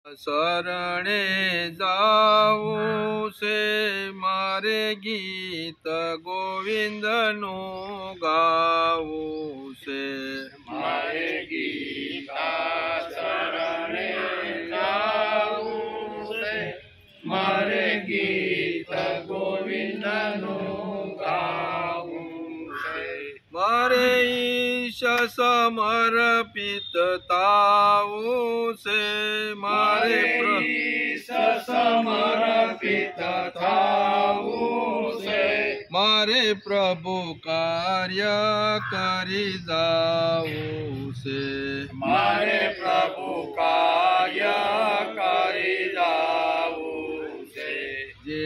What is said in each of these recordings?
શરણે જાવું છે મારે ગીત ગોવિંદનું ગાવું છે મારે ગીતા શરણે જાવું છે મારે ગીત ગોવિંદનું ગાવું છે મારે ઈશ સમર્પિત થાવું છે મારે સમર્પિત થાવું છે મારે પ્રભુ કાર્ય કરી જાવું છે મારે પ્રભુ કાર્ય કરી જાવું છે જે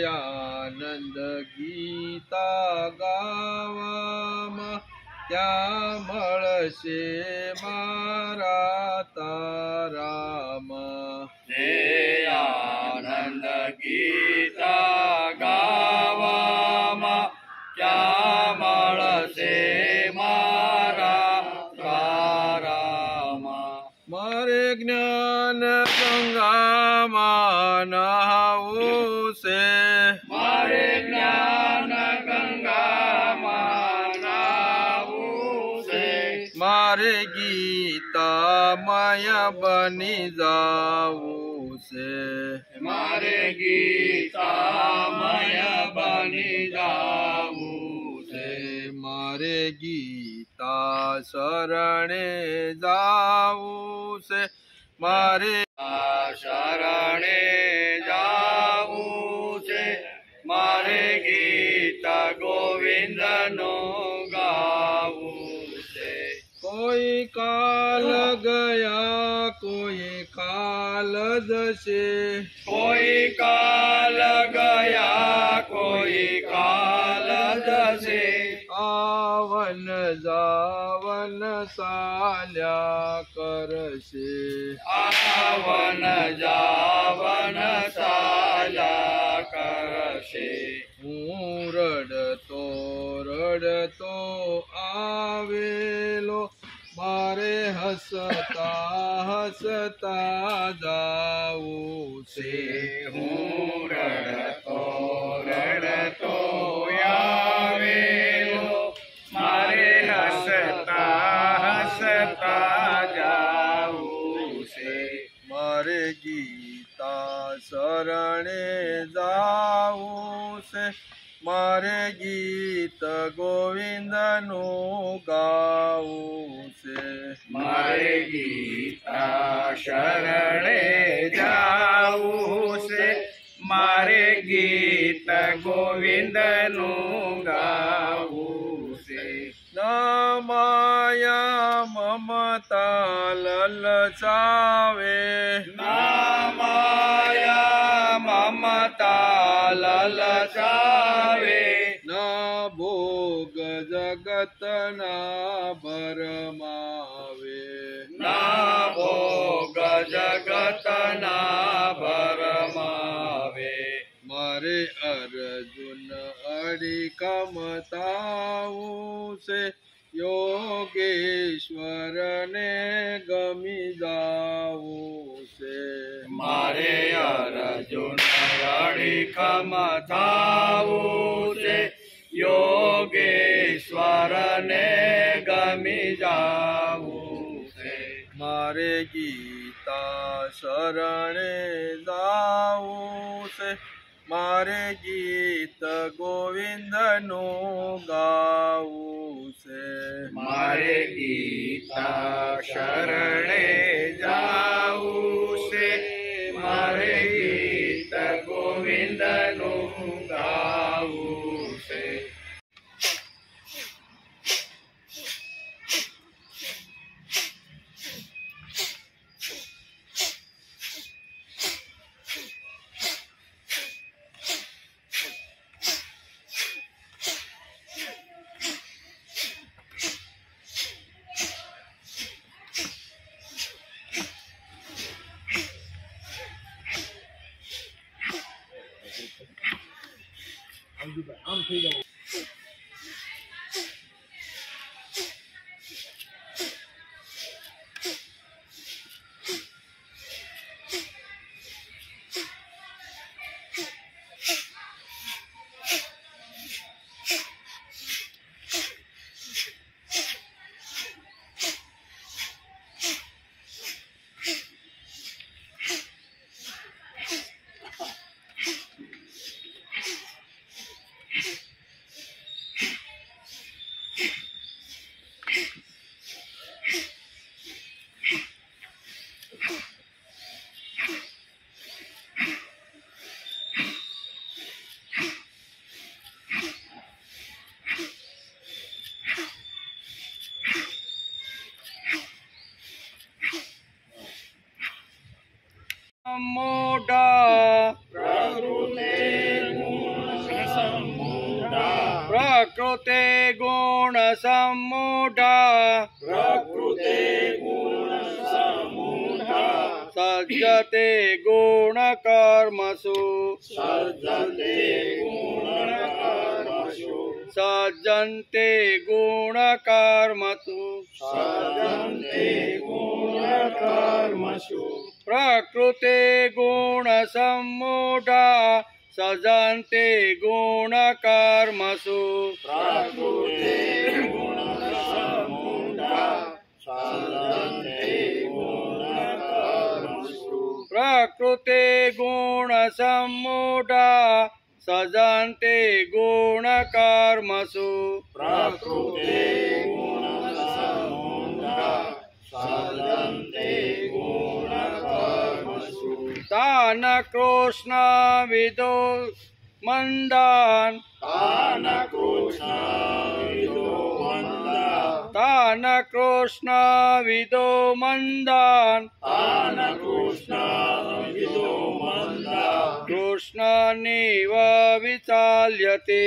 આનંદ ગીતા ગાવામાં ત્યાં મળશે મારા તારામાં જે આનંદ ગીતા ગાવામાં ક્યાં મળશે મારા તારામાં મારે જ્ઞાન ગંગામાં નહાવું છે મારે જ્ઞાન ગંગામાં નાવું છે મારે ગીતામય બની જાવું છે મારે ગીતામય બની જાવું છે મારે ગીતા શરણે જાવું છે મારે શરણે જાવું છે મારે ગીત ગોવિંદનું ગાવું છે કોઈ કાલ ગયા કોઈ કાલ જશે કોઈ કાલ ગયા કોઈ કાલ જશે આવન જાવન ચાલ્યા કરશે આવન જાવન ચાલ્યા કરશે હું રડતો આવેલો મારે હસતા જાવું છે હું રડતો આવેલો મારે હસતા જાવું છે મારે ગીતા શરણે જાવું છે મારે ગીત ગોવિંદનું ગાવું છે મારે ગીતા શરણે જાવું છે મારે ગીત ગોવિંદનું ગાવું છે ના માયા મમતા લલચાવે ના માયા મમતા લલચાવે ના ભોગ જગતના ભરમાવે ના ભોગ જગતના ભરમાવે મારે અર્જુન અડીકમતાવું છે યોગેશ્વરને ગમી જાવું છે મારે અર્જુન અડીખમ થાવું છે યોગેશ્વરને ગમી જાવું છે મારે ગીતા શરણે જાવું છે મારે ગીત ગોવિંદનું ગાવું છે મારે ગીતા શરણે જાવું છે મારે ગીત ગોવિંદનું ગાવું છે सम्मूढा प्रकृते गुण सम्मूढा सज्जते गुण कर्मसु सज्जन्ते गुण कर्मसु प्रकृते गुण सम्मूढा सज्जन्ते गुण कर्मसु प्रकृते गुण सम्मूढा सज्जन्ते गुण कर्मसु तान कृष्ण विदो मंदान तान कृष्ण विदो मंदान कृष्ण नीव विचाल्यते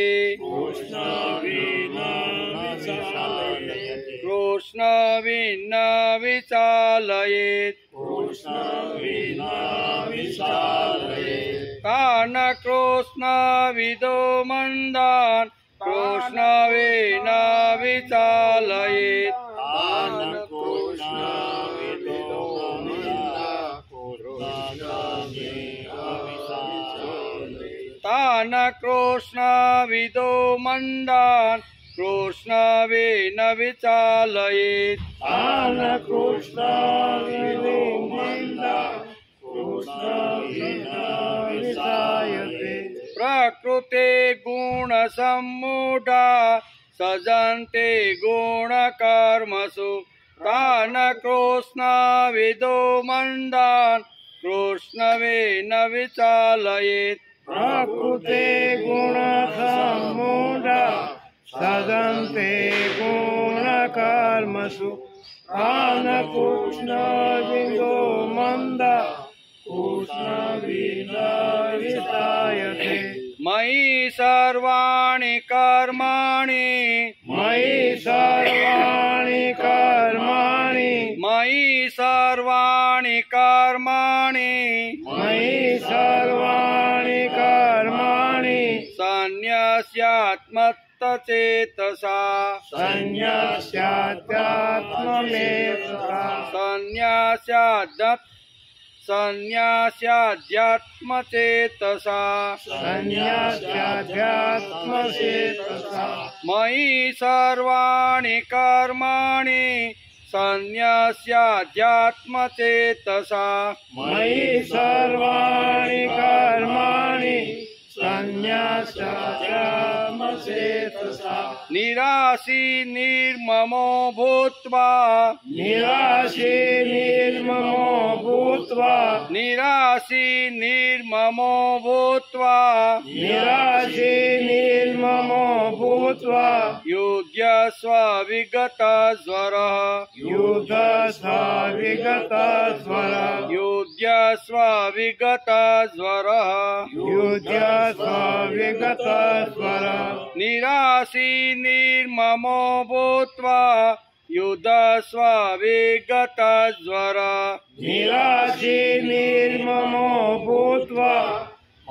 कृष्ण विना विचालयेत् तान कृष्ण विदो मंदान कृष्ण विना विचालयेत् तान कृष्ण विदो मंदान कृष्ण विना विचालयेत् प्रकृते गुण सम्मूढा सज्जन्ते गुण कर्मसु तान कृष्ण विदो मंदान कृष्ण विना विचालयेत् प्रकृते गुण सम्मूढा सज्जन्ते गुण कर्मसु तान कृष्ण विदो मंदा कृष्ण विना विचायते मयि सर्वाणि कर्माणि मयि सर्वाणि कर्माणि मयि सर्वाणि कर्माणि मयि सर्वाणि कर्माणि सन्न्यस्यात्मतचेतसा संन्यास्यात्ममेतसा संन्यास्याध्यात्मचेतसा संन्यास्याध्यात्मचेतसा मयि सर्वाणि कर्माणि संन्यास्याध्यात्मचेतसा मयि सर्वाणि कर्माणि संन्यास्याध्यात्मचेतसा निराशी निर्ममो भूत्वा निराशी निर्ममो भूत्वा निराशी निर्ममो भूत्वा निराशी निर्ममो भूत्वा युध्यस्व विगतज्वरः युद्धस्वाविगतस्वरः युध्यस्व विगतज्वरः युध्यस्वाविगतस्वरः निराशी निर्ममो भूत्वा युद्धस्व विगतज्वरः निराशी निर्ममो भूत्वा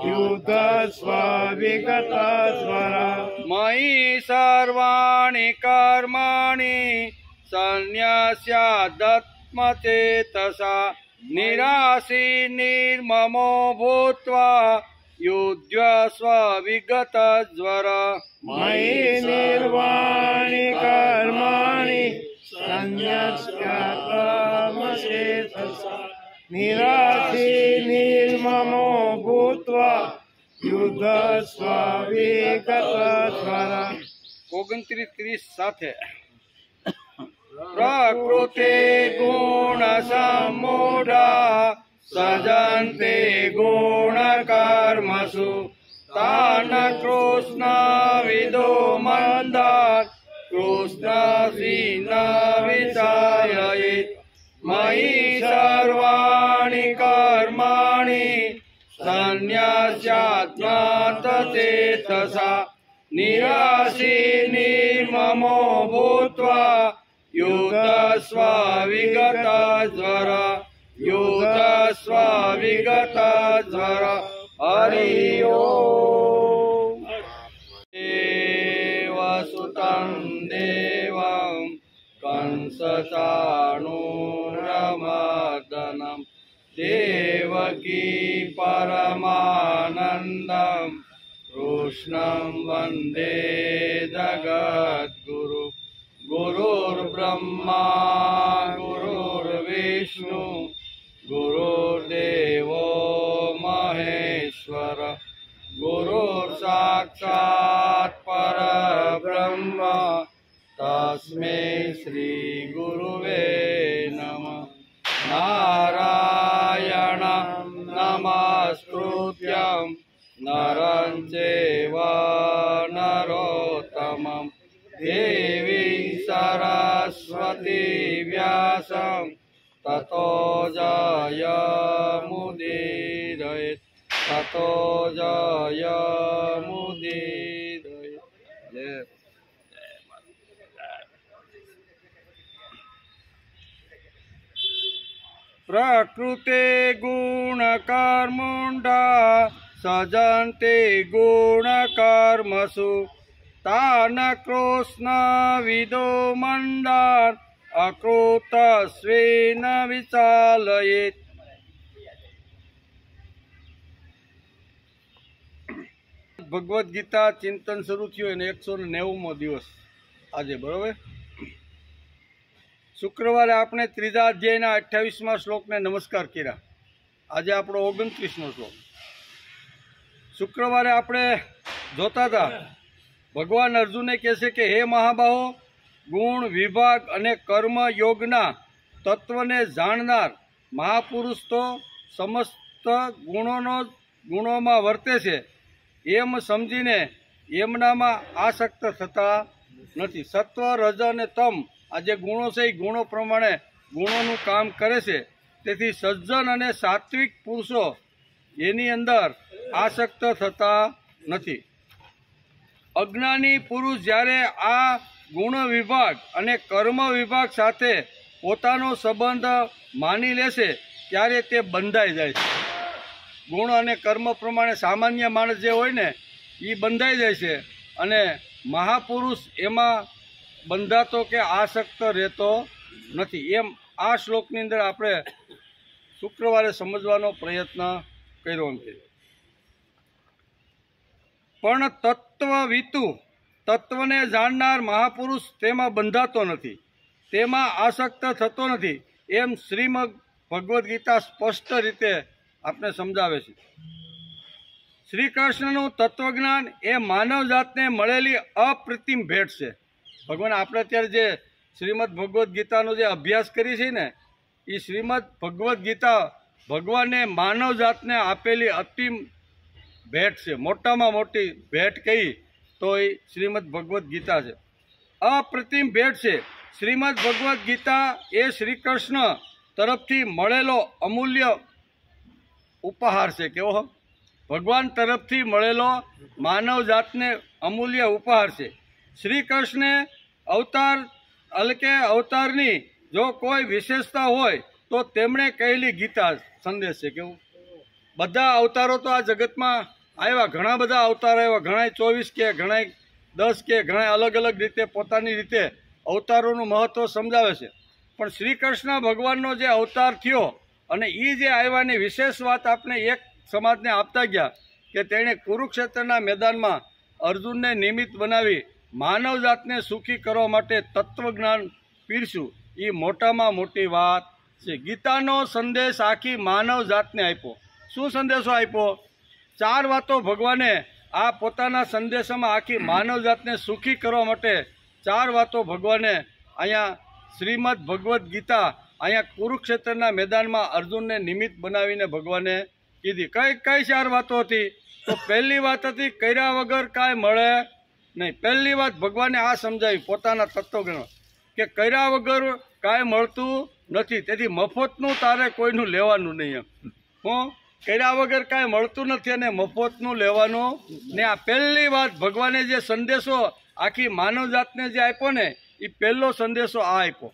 युद्धस्वाविगतस्वरः मयि सर्वाणि कर्माणि संन्यास्यात्मचेतसा निराशी निर्ममो भूत्वा युध्यस्व विगतज्वरः मयि निर्वाणि कर्माणि संन्यास्यात्मचेतसा निराशी निर्ममो भूत्वा युद्धस्वाविगतस्वरः 29 સાથે प्रकृते गुण सम्मूढा सज्जन्ते गुण कर्मसु तान कृष्ण विदो मंदात् कृष्ण विना विचालयेत् मयि सर्वाणि कर्माणि ज्ञातचेतसा निराशी निर्ममो भूत्वा युद्धस्व विगतज्वर हरि ओम्। देवसुतं देवं कंसचाणूरमर्दनं देवकी परमानन्दं कृष्णं वन्दे जगद्गुरु। गुरुर्ब्रह्मा गुरुर्विष्णु गुरुर्देवो महेश्वर गुरुर्साक्षात् परब्रह्म तस्मै श्री गुरुवे नमः। नारायणं नमस्कृत्यं नरं चैव नरोत्तमं देवी सरस्वती व्यासं ततो जयमुदीरयेत् ततो जयमुदीरयेत्। प्रकृते गुणकर्मुण्डा सजन्ते गुणकर्मसु तान् कृष्णविदो मन्दान् अकृतस्वेन विचालयेत्। ભગવદ્ ગીતા ચિંતન શરૂ થયું એને 190મો દિવસ આજે, બરોબર. શુક્રવારે આપણે ત્રીજા અધ્યાયના 28મા શ્લોકને નમસ્કાર કર્યા. આજે આપણો 29મો શ્લોક. શુક્રવારે આપણે જોતા હતા ભગવાન અર્જુને કહે છે કે હે મહાબાહો, ગુણ વિભાગ અને કર્મ યોગના તત્વને જાણનાર મહાપુરુષ તો સમસ્ત ગુણોમાં વર્તે છે એમ સમજીને એમનામાં આસક્ત થતા નથી. સત્વ, રજ અને તમ આ જે ગુણો છે એ ગુણો પ્રમાણે ગુણોનું કામ કરે છે. તેથી સજ્જન અને સાત્વિક પુરુષો એની અંદર આસક્ત થતા નથી. અજ્ઞાની પુરુષ જ્યારે આ ગુણ વિભાગ અને કર્મ વિભાગ સાથે પોતાનો સંબંધ માની લેશે ત્યારે તે બંધાઈ જાય છે. ગુણ અને કર્મ પ્રમાણે સામાન્ય માણસ જે હોય ને એ બંધાઈ જાય છે અને મહાપુરુષ એમાં બંધાતો કે આસક્ત રહેતો નથી. એમ આ શ્લોકની અંદર આપણે શુક્રવારે સમજવાનો પ્રયત્ન કર્યો છે. પણ તત્વવિતુ તત્વને જાણનાર મહાપુરુષ તેમાં બંધાતો નથી, તેમાં આસક્ત થતો નથી એમ શ્રીમદ ભગવદ્ ગીતા સ્પષ્ટ રીતે આપણે સમજાવે છે. શ્રી કૃષ્ણનું તત્વજ્ઞાન એ માનવ જાતને મળેલી અપ્રતિમ ભેટ છે. ભગવાન આપણે અત્યારે જે શ્રીમદ ભગવદ્ ગીતાનો જે અભ્યાસ કરી છે ને એ શ્રીમદ ભગવદ્ ગીતા ભગવાને માનવ જાતને આપેલી અંતિમ ભેટ છે. મોટામાં મોટી ભેટ કહી તો એ શ્રીમદ ભગવદ્ ગીતા છે. અપ્રતિમ ભેટ છે. શ્રીમદ ભગવદ્ ગીતા એ શ્રી કૃષ્ણ તરફથી મળેલો અમૂલ્ય ઉપહાર છે. કેવો? ભગવાન તરફથી મળેલો માનવ જાતને અમૂલ્ય ઉપહાર છે. શ્રી કૃષ્ણે અવતારની જો કોઈ વિશેષતા હોય તો તેમણે કહેલી ગીતા સંદેશ છે. કેવું? બધા અવતારો તો આ જગતમાં આવ્યા, ઘણા બધા અવતાર આવ્યા, ઘણા 24 કે ઘણા 10 કે ઘણા અલગ અલગ રીતે પોતાની રીતે અવતારોનું મહત્વ સમજાવે છે. પણ શ્રી કૃષ્ણ ભગવાનનો જે અવતાર થયો અને એ જે આવ્યાની વિશેષ વાત આપણે એક સમાજને આપતા ગયા કે તેણે કુરુક્ષેત્રના મેદાનમાં અર્જુનને નિમિત્ત બનાવી માનવ જાતને સુખી કરવા માટે તત્વજ્ઞાન પીરસ્યું. એ મોટામાં મોટી વાત છે. ગીતાનો સંદેશ આખી માનવ જાતને આપ્યો. શું સંદેશો આપ્યો? 4 વાતો ભગવાને આ પોતાના સંદેશામાં આખી માનવ જાતને સુખી કરવા માટે 4 વાતો ભગવાને અહીંયા શ્રીમદ ભગવદ્ ગીતા અહીંયા કુરુક્ષેત્રના મેદાનમાં અર્જુનને નિમિત્ત બનાવીને ભગવાને કીધી. કઈ 4 વાતો હતી? તો પહેલી વાત હતી કર્યા વગર કાંઈ મળે નહીં. પહેલી વાત ભગવાને આ સમજાવી પોતાના તત્વજ્ઞાન કે કર્યા વગર કાંઈ મળતું નથી, તેથી મફતનું તારે કોઈનું લેવાનું નહીં. હું કર્યા વગર કાંઈ મળતું નથી અને મફતનું લેવાનું ને આ પહેલી વાત ભગવાને જે સંદેશો આખી માનવજાતને જે આપ્યો ને એ પહેલો સંદેશો આ આપ્યો,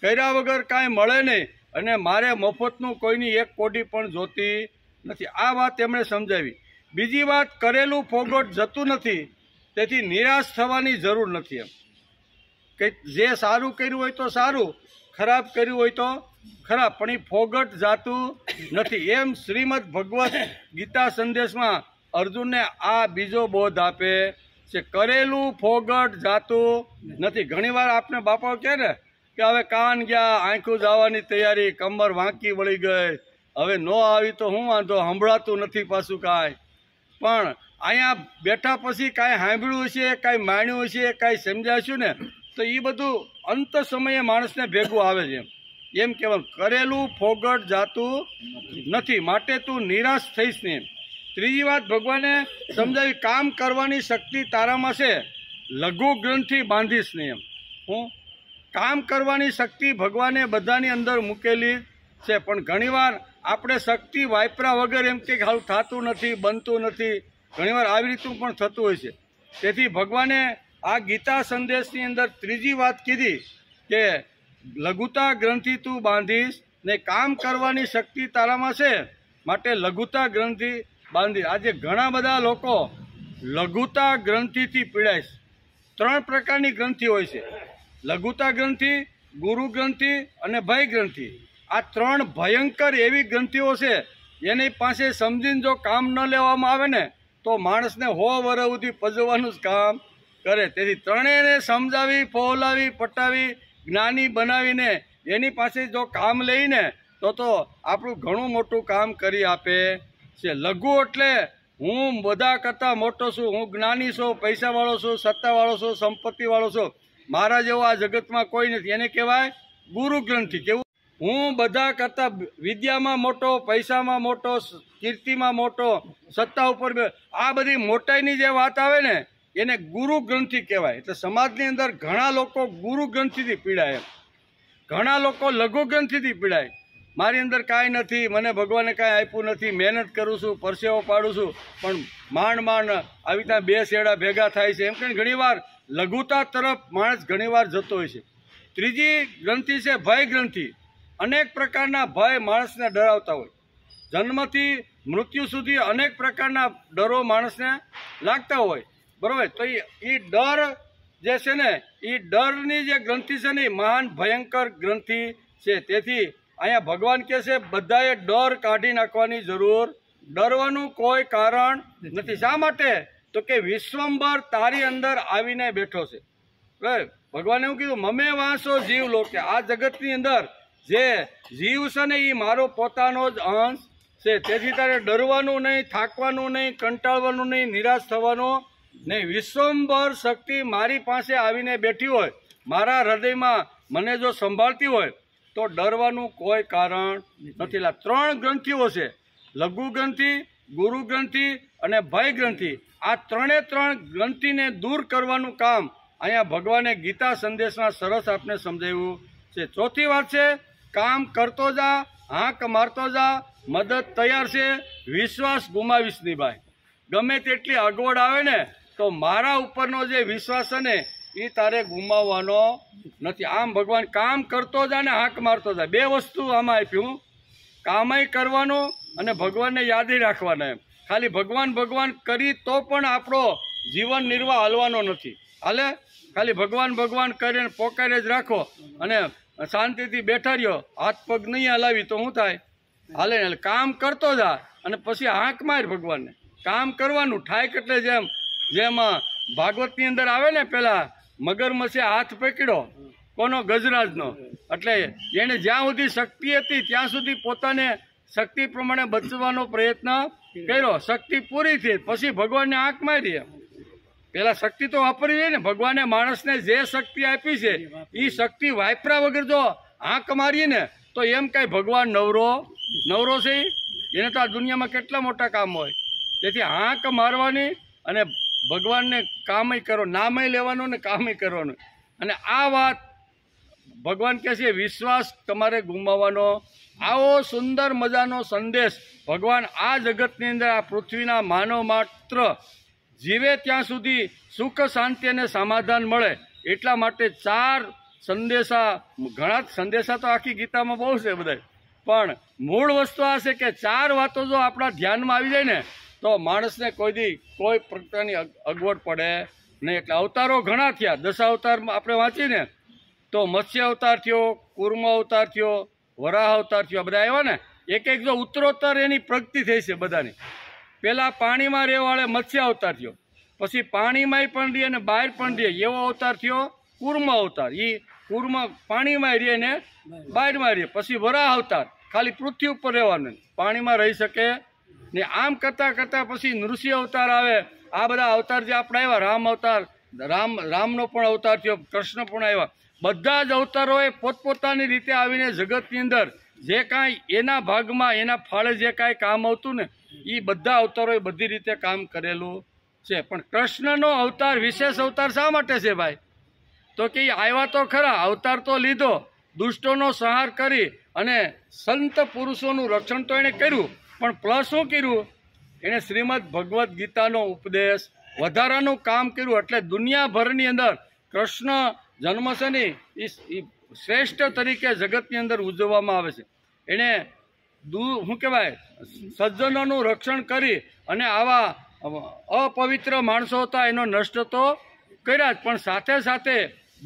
કર્યા વગર કાંઈ મળે નહીં અને મારે મફતનું કોઈની એક કોડી પણ જોતી નથી. આ વાત એમણે સમજાવી. બીજી વાત, કરેલું ફોગટ જતું નથી, તેથી નિરાશ થવાની જરૂર નથી. એમ કે જે સારું કર્યું હોય તો સારું, ખરાબ કર્યું હોય તો ખરાબ, પણ એ ફોગટ જાતું નથી. એમ શ્રીમદ ભગવદ્ ગીતા સંદેશમાં અર્જુનને આ બીજો બોધ આપે છે, કરેલું ફોગટ જાતું નથી. ઘણીવાર આપણે બાપાઓ કહે ને કે હવે કાન ગયા, આંખું જવાની તૈયારી, કમર વાંકી વળી ગઈ, હવે નો આવી તો શું વાંધો, સંભળાતું નથી પાછું કાંઈ. પણ અહીંયા બેઠા પછી કાંઈ સાંભળ્યું હશે, કાંઈ માણ્યું હશે, કાંઈ સમજાશું ને તો એ બધું અંત સમયે માણસને ભેગું આવે છે. એમ કહેવાનું કરેલું ફોગટ જાતું નથી, માટે તું નિરાશ થઈશ નહીં. ત્રીજી વાત ભગવાને સમજાવી, કામ કરવાની શક્તિ તારામાં છે, લઘુ ગ્રંથિ બાંધીશ નહીં. એમ હું કામ કરવાની શક્તિ ભગવાને બધાની અંદર મૂકેલી છે, પણ ઘણીવાર આપણે શક્તિ વાપરા વગર એમ કે હાલ થતું નથી, બનતું નથી, ઘણીવાર આવી રીતનું પણ થતું હોય છે. તેથી ભગવાને આ ગીતા સંદેશની અંદર ત્રીજી વાત કીધી કે લઘુતા ગ્રંથિ તું બાંધીશ ને કામ કરવાની શક્તિ તારામાં છે, માટે લઘુતા ગ્રંથિ બાંધીશ. આજે ઘણા બધા લોકો લઘુતા ગ્રંથિથી પીડાય છે. 3 પ્રકારની ગ્રંથિ હોય છે, લઘુતા ગ્રંથિ, ગુરુ ગ્રંથિ અને ભય ગ્રંથિ. આ 3 ભયંકર એવી ગ્રંથિઓ છે, એની પાસે સમજીને જો કામ ન લેવામાં આવે ને તો માણસને 100 વર્ષ સુધી પજવવાનું જ કામ કરે. તેથી ત્રણેયને સમજાવી, ફોલાવી, પટાવી, જ્ઞાની બનાવીને એની પાસે જો કામ લઈને તો આપણું ઘણું મોટું કામ કરી આપે છે. લઘુ એટલે હું બધા કરતાં મોટો છું, હું જ્ઞાની છું, પૈસાવાળો છું, સત્તાવાળો છું, સંપત્તિવાળો છું, મારા જેવો આ જગતમાં કોઈ નથી, એને કહેવાય ગુરુ ગ્રંથિ. કેવું? હું બધા કરતાં વિદ્યામાં મોટો, પૈસામાં મોટો, કીર્તિમાં મોટો, સત્તા ઉપર, આ બધી મોટાઈની જે વાત આવે ને એને ગુરુ ગ્રંથિ કહેવાય. એટલે સમાજની અંદર ઘણા લોકો ગુરુ ગ્રંથિથી પીડાય, ઘણા લોકો લઘુ ગ્રંથિથી પીડાય. મારી અંદર કાંઈ નથી, મને ભગવાને કાંઈ આપ્યું નથી, મહેનત કરું છું, પરસેવો પાડું છું, પણ માંડ આવી રીતના 2 શેડા ભેગા થાય છે. એમ કરીને ઘણીવાર લઘુતા તરફ માણસ ઘણીવાર જતો હોય છે. ત્રીજી ગ્રંથિ છે ભય ગ્રંથિ. અનેક પ્રકારના ભય માણસને ડરાવતા હોય, જન્મથી મૃત્યુ સુધી અનેક પ્રકારના ડરો માણસને લાગતા હોય, બરાબર? તો એ ડર જે છે ને એ ડરની જે ગ્રંથિ છે ને એ મહાન ભયંકર ગ્રંથિ છે. તેથી અહીંયા ભગવાન કહે છે બધાએ ડર કાઢી નાખવાની જરૂર, ડરવાનું કોઈ કારણ નથી. શા માટે? તો કે વિશ્વંભર તારી અંદર આવીને બેઠો છે. ભગવાને એવું કીધું, મમે વાંસો જીવ લો, કે આ જગતની અંદર જે જીવ છે ને એ મારો પોતાનો જ અંશ છે. તેથી તારે ડરવાનું નહીં, થાકવાનું નહીં, કંટાળવાનું નહીં, નિરાશ થવાનું નહીં. વિશ્વંભર શક્તિ મારી પાસે આવીને બેઠી હોય, મારા હૃદયમાં મને જો સંભાળતી હોય તો ડરવાનું કોઈ કારણ નથી. 3 ગ્રંથિઓ છે, લઘુ ગ્રંથિ, ગુરુ ગ્રંથિ અને ભય ગ્રંથિ. આ 3 ગ્રંથિને દૂર કરવાનું કામ અહીંયા ભગવાને ગીતા સંદેશમાં સરસ આપને સમજાવ્યું છે. ચોથી વાત છે, કામ કરતો જા, હાંક મારતો જા, મદદ તૈયાર છે, વિશ્વાસ ગુમાવીશ નહીં ભાઈ. ગમે તેટલી અગવડ આવે ને તો મારા ઉપરનો જે વિશ્વાસ છે ને એ તારે ગુમાવવાનો નથી. આમ ભગવાન કામ કરતો જા ને હાંક મારતો જા, 2 વસ્તુ આમાં આપ્યું, કામય કરવાનું અને ભગવાનને યાદી રાખવાના. એમ ખાલી ભગવાન ભગવાન કરી તો પણ આપણો જીવન નિર્વાહ હાલવાનો નથી. હાલે ખાલી ભગવાન ભગવાન કરીને પોકારે જ રાખો અને શાંતિથી બેઠા રહ્યો, હાથ પગ નહીં હલાવી તો શું થાય? હાલે ને કામ કરતો જા અને પછી હાંક માર ભગવાનને. કામ કરવાનું. ઠાક એટલે જેમ ભાગવતની અંદર આવે ને, પેલા મગરમચ્છે હાથ પકડ્યો કોનો? ગજરાજનો. એટલે એને જ્યાં સુધી શક્તિ હતી ત્યાં સુધી પોતાને શક્તિ પ્રમાણે બચવાનો પ્રયત્ન કર્યો. શક્તિ પૂરી થઈ પછી ભગવાનને આંખ મારી. પેલા શક્તિ તો વાપરવી જોઈએ ને. ભગવાને માણસને જે શક્તિ આપી છે એ શક્તિ વાપરા વગર જો આંખ મારીએ ને તો એમ કાંઈ ભગવાન નવરો છે? એને તો આ દુનિયામાં કેટલા મોટા કામ હોય. તેથી આંખ મારવાની અને ભગવાનને કામય કરો, નામય લેવાનું ને કામય કરવાનું. અને આ વાત ભગવાન કહે છે વિશ્વાસ તમારે ગુમાવવાનો, આવો સુંદર મજાનો સંદેશ ભગવાન આ જગતની અંદર આ પૃથ્વીના માનવ માત્ર જીવે ત્યાં સુધી સુખ શાંતિ અને સમાધાન મળે એટલા માટે 4 સંદેશા, ઘણા સંદેશા તો આખી ગીતામાં બહુ છે બધા, પણ મૂળ વસ્તુ આ છે કે 4 વાતો જો આપણા ધ્યાનમાં આવી જાય ને તો માણસને કોઈ પ્રકારની અગવડ પડે નહીં. એટલે અવતારો ઘણા થયા, 10 અવતારમાં આપણે વાંચીને તો મત્સ્ય અવતાર થયો, કૂર્મ અવતાર થયો, વરાહ અવતાર થયો, બધા આવ્યા ને. એક જો ઉત્તરોત્તર એની પ્રગતિ થઈ છે બધાની. પહેલાં પાણીમાં રહેવાળે મત્સ્ય અવતાર થયો, પછી પાણીમાંય પણ રહે અને બહાર પણ રહે એવો અવતાર થયો કૂર્મ અવતાર. એ કૂર્મ પાણીમાં રહે ને બહારમાં રહે. પછી વરાહ અવતાર, ખાલી પૃથ્વી ઉપર રહેવાનું, પાણીમાં રહી શકે ને. આમ કરતાં કરતાં પછી નૃસિંહ અવતાર આવે. આ બધા અવતાર જે આપણે આવ્યા, રામ અવતાર, રામનો પણ અવતાર થયો, કૃષ્ણ પણ આવ્યા. બધા જ અવતારોએ પોતપોતાની રીતે આવીને જગતની અંદર જે કાંઈ એના ભાગમાં એના ફાળે જે કાંઈ કામ આવતું ને એ બધા અવતારોએ બધી રીતે કામ કરેલું છે. પણ કૃષ્ણનો અવતાર વિશેષ અવતાર શા માટે છે ભાઈ? તો કે આવ્યા તો ખરા, અવતાર તો લીધો, દુષ્ટોનો સંહાર કરી અને સંત પુરુષોનું રક્ષણ તો એણે કર્યું, પણ પ્લસ શું કર્યું? એણે શ્રીમદ ભગવદ્ ગીતાનો ઉપદેશ વધારાનું કામ કર્યું. એટલે દુનિયાભરની અંદર કૃષ્ણ જન્મ છે ને એ શ્રેષ્ઠ તરીકે જગતની અંદર ઉજવવામાં આવે છે. એણે શું કહેવાય, સજ્જનોનું રક્ષણ કરી અને આવા અપવિત્ર માણસો હતા એનો નષ્ટ તો કર્યા જ, પણ સાથે સાથે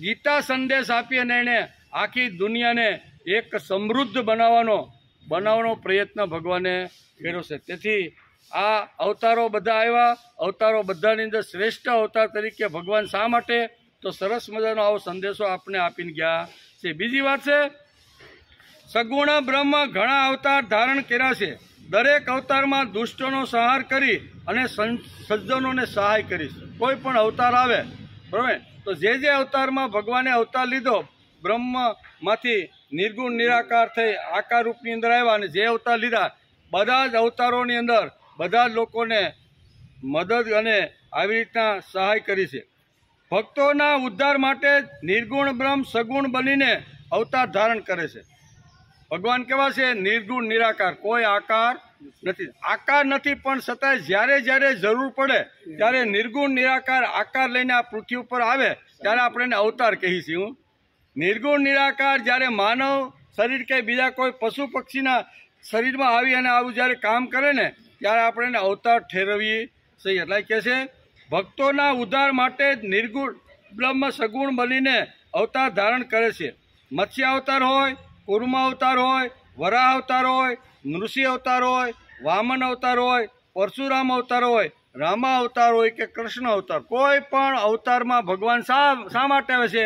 ગીતા સંદેશ આપી અને એણે આખી દુનિયાને એક સમૃદ્ધ બનાવવાનો પ્રયત્ન ભગવાને કર્યો છે. તેથી આ અવતારો બધા આવ્યા, અવતારો બધાની અંદર શ્રેષ્ઠ અવતાર તરીકે ભગવાન શા માટે? તો સરસ મજાનો આવો સંદેશો આપણે આપીને ગયા છે. બીજી વાત છે, સગુણ બ્રહ્મ ઘણા અવતાર ધારણ કર્યા છે. દરેક અવતારમાં દુષ્ટોનો સંહાર કરી અને સજ્જનોને સહાય કરી. કોઈ પણ અવતાર આવે બરાબર, તો જે અવતારમાં ભગવાને અવતાર લીધો, બ્રહ્મમાંથી નિર્ગુણ નિરાકાર થઈ આકાર રૂપની અંદર આવ્યા અને જે અવતાર લીધા, બધા જ અવતારોની અંદર બધા જ લોકોને મદદ અને આવી રીતના સહાય કરી છે. ભક્તોના ઉદ્ધાર માટે નિર્ગુણ બ્રહ્મ સગુણ બનીને અવતાર ધારણ કરે છે. ભગવાન કેવા છે? નિર્ગુણ નિરાકાર, કોઈ આકાર નથી. આકાર નથી પણ છતાંય જ્યારે જ્યારે જરૂર પડે ત્યારે નિર્ગુણ નિરાકાર આકાર લઈને આ પૃથ્વી ઉપર આવે ત્યારે આપણે એને અવતાર કહીશું. નિર્ગુણ નિરાકાર જ્યારે માનવ શરીર કે બીજા કોઈ પશુ પક્ષીના શરીરમાં આવી અને આવું જ્યારે કામ કરે ને ત્યારે આપણે એને અવતાર ઠેરવીએ છીએ. એટલે કહે છે ભક્તોના ઉદ્ધાર માટે નિર્ગુણ બ્રહ્મ સગુણ બનીને અવતાર ધારણ કરે છે. મત્સ્ય અવતાર હોય, કૂર્મ અવતાર હોય, વરાહ અવતાર હોય, નૃસિંહ અવતાર હોય, વામન અવતાર હોય, પરશુરામ અવતાર હોય, રામા અવતાર હોય કે કૃષ્ણ અવતાર, કોઈ પણ અવતારમાં ભગવાન શા માટે આવે છે?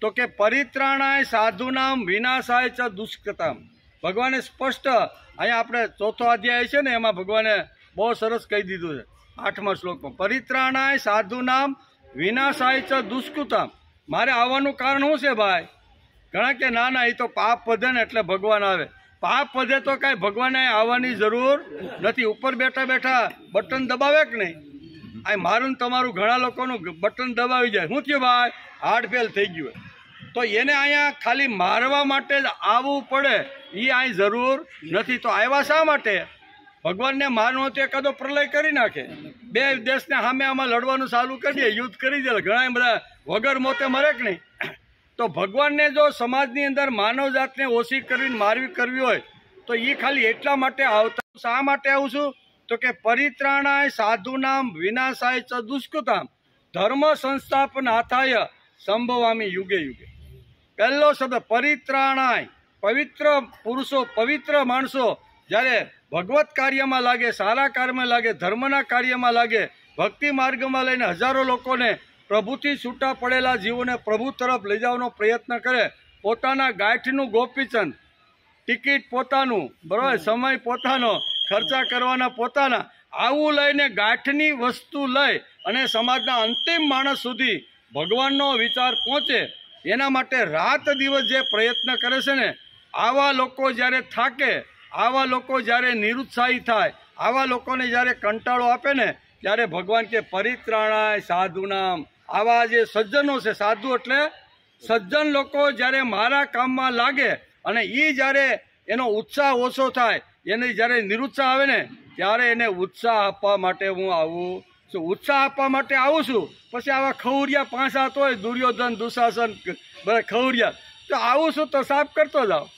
તો કે પરિત્રાણાય સાધુનામ વિનાશાય ચ દુષ્કૃતામ. ભગવાને સ્પષ્ટ અહીંયા આપણે 4થો અધ્યાય છે ને એમાં ભગવાને બહુ સરસ કહી દીધું છે 8મા શ્લોકમાં, પરિત્રાણાય સાધુનામ વિનાશાય ચ દુષ્કૃતામ. મારે આવવાનું કારણ શું છે ભાઈ? ઘણા કે ના એ તો પાપ વધે ને એટલે ભગવાન આવે. પાપ વધે તો કાંઈ ભગવાને આવવાની જરૂર નથી. ઉપર બેઠા બેઠા બટન દબાવે કે નહીં? આ મારું તમારું ઘણા લોકોનું બટન દબાવી જાય, શું થયું ભાઈ? હાર્ટ ફેલ થઈ ગયું. તો એને અહીંયા ખાલી મારવા માટે જ આવવું પડે, એ અહીં જરૂર નથી. તો આવ્યા શા માટે? ભગવાનને મારવો તો એકાદો પ્રલય કરી નાખે, બે દેશને સામે આમાં લડવાનું ચાલુ કરી દે, યુદ્ધ કરી દે, ઘણા બધા વગર મોતે મરે કે નહીં. તો ભગવાનને જો સમાજની અંદર માનવ જાતને ઓછી કરવી કરવી હોય તો એ ખાલી એટલા માટે આવતા. શા માટે આવું છું? તો કે પરિત્રાણાય સાધુનામ વિનાશાય ચ દુષ્કૃતામ ધર્મ સંસ્થાપનાથાય સંભવામી યુગે યુગે. પહેલો શબ્દ પરિત્રાણાય, પવિત્ર પુરુષો, પવિત્ર માણસો જ્યારે ભગવત કાર્યમાં લાગે, સારા કાર્યમાં લાગે, ધર્મના કાર્યમાં લાગે, ભક્તિ માર્ગમાં લઈને હજારો લોકોને, પ્રભુથી છૂટા પડેલા જીવોને પ્રભુ તરફ લઈ જવાનો પ્રયત્ન કરે, પોતાના ગાંઠનું ગોપીચંદ, ટિકિટ પોતાનું, બરાબર, સમય પોતાનો, ખર્ચા કરવાના પોતાના, આવું લઈને ગાંઠની વસ્તુ લઈ અને સમાજના અંતિમ માણસ સુધી ભગવાનનો વિચાર પહોંચે એના માટે રાત દિવસ જે પ્રયત્ન કરે છે ને, આવા લોકો જ્યારે થાકે, આવા લોકો જ્યારે નિરુત્સાહી થાય, આવા લોકોને જ્યારે કંટાળો આપે ને ત્યારે ભગવાન કે પરિત્રાણાય સાધુનામ. આવા જે સજ્જનો છે, સાધુ એટલે સજ્જન લોકો જ્યારે મારા કામમાં લાગે અને એ જ્યારે એનો ઉત્સાહ ઓછો થાય, એને જ્યારે નિરુત્સાહ આવે ને, ત્યારે એને ઉત્સાહ આપવા માટે હું આવું છું. ઉત્સાહ આપવા માટે આવું છું. પછી આવા ખવરિયા 5-7 હોય, દુર્યોધન, દુશાસન, બધા ખવરિયા, તો આવું છું તો સાફ કરતો જાઓ.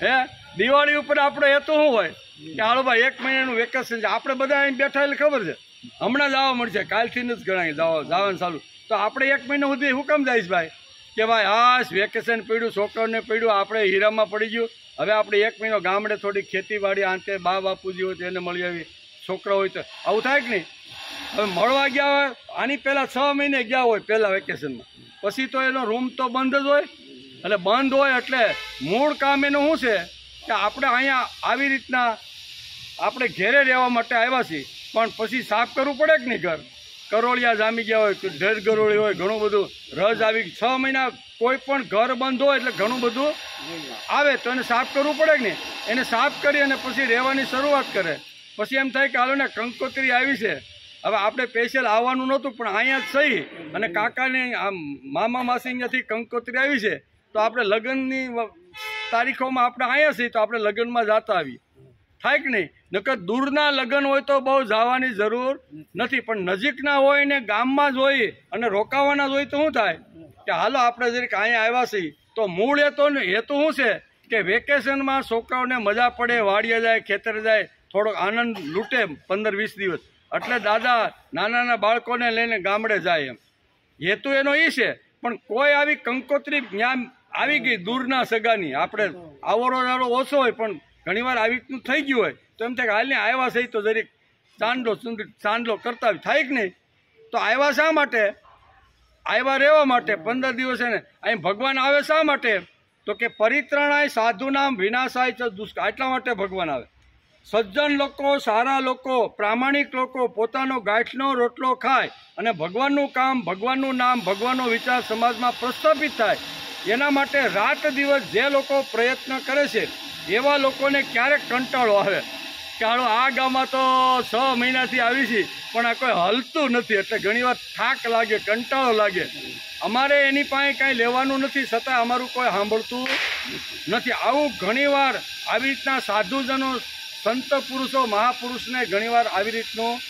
હે, દિવાળી ઉપર આપણે હેતુ શું હોય કે હાલો ભાઈ 1 મહિનાનું વેકેશન છે, આપણે બધા અહીં બેઠા એટલે ખબર છે હમણાં જવા મળશે, કાલથી જ ગણાય જવાનું ચાલુ, તો આપણે 1 મહિના સુધી હું કેમ જઈશ ભાઈ કે ભાઈ હાશ વેકેશન પડ્યું, છોકરાઓને પડ્યું, આપણે હીરામાં પડી ગયું, હવે આપણે 1 મહિનો ગામડે થોડી ખેતીવાડી આંતે બા બાપુજી હોય તો એને મળી આવી, છોકરા હોય તો આવું થાય કે નહીં. હવે મળવા ગયા હોય, આની પહેલાં 6 મહિને ગયા હોય પહેલાં વેકેશનમાં, પછી તો એનો રૂમ તો બંધ જ હોય. એટલે બંધ હોય એટલે મૂળ કામ એનું શું છે કે આપણે અહીંયા આવી રીતના આપણે ઘેરે રહેવા માટે આવ્યા છીએ, પણ પછી સાફ કરવું પડે કે નહીં. ઘર કરોળિયા જામી ગયા હોય, ઢેર ગરોળી હોય, ઘણું બધું રજ આવી, 6 મહિના કોઈ પણ ઘર બંધ હોય એટલે ઘણું બધું આવે, તો એને સાફ કરવું પડે કે નહીં. એને સાફ કરી અને પછી રહેવાની શરૂઆત કરે. પછી એમ થાય કે હાલો ને કંકોત્રી આવી છે, હવે આપણે સ્પેશિયલ આવવાનું નહોતું પણ અહીંયા જ સહી, અને કાકાને આમ મામા માસી અહીંયાથી કંકોત્રી આવી છે, તો આપણે લગ્નની તારીખોમાં આપણે અહીંયા છીએ, તો આપણે લગ્નમાં જતા આવીએ, થાય કે નહીં. નકર દૂરના લગ્ન હોય તો બહુ જવાની જરૂર નથી, પણ નજીકના હોય ને ગામમાં જ હોય અને રોકાવાના જ હોય તો શું થાય કે હાલો આપણે જરીક અહીંયા આવ્યા છીએ. તો મૂળ હેતુ શું છે કે વેકેશનમાં છોકરાઓને મજા પડે, વાડીએ જાય, ખેતરે જાય, થોડોક આનંદ લૂંટે 15-20 દિવસ, એટલે દાદા નાના બાળકોને લઈને ગામડે જાય, એમ હેતુ એનો એ છે. પણ કોઈ આવી કંકોત્રી ત્યાં આવી ગઈ દૂરના સગાની, આપણે આવરો જાડો ઓછો હોય પણ ઘણીવાર આવી રીતનું થઈ ગયું હોય, તો એમ થાય કે હાલને આવ્યા છે તો જરીક ચાંદલો કરતા થાય કે નહીં. તો આવ્યા શા માટે? આવ્યા રહેવા માટે. 15 દિવસ એને અહીં ભગવાન આવે શા માટે? તો કે પરિત્રાણાય સાધુનામ વિનાશાય ચ દુષ્કાળ, એટલા માટે ભગવાન આવે. સજ્જન લોકો, સારા લોકો, પ્રામાણિક લોકો પોતાનો ગાંઠનો રોટલો ખાય અને ભગવાનનું કામ, ભગવાનનું નામ, ભગવાનનો વિચાર સમાજમાં પ્રસ્થાપિત થાય, એના માટે રાત દિવસ જે લોકો પ્રયત્ન કરે છે એવા લોકોને ક્યારેક કંટાળો આવે કે હાલો આ ગામમાં તો 6 મહિનાથી આવી છે પણ આ કોઈ હલતું નથી, એટલે ઘણીવાર થાક લાગે, કંટાળો લાગે. અમારે એની પાસે કાંઈ લેવાનું નથી, છતાં અમારું કોઈ સાંભળતું નથી. આવું ઘણીવાર આવી રીતના સાધુજનો, સંત પુરુષો, મહાપુરુષને ઘણીવાર આવી રીતનું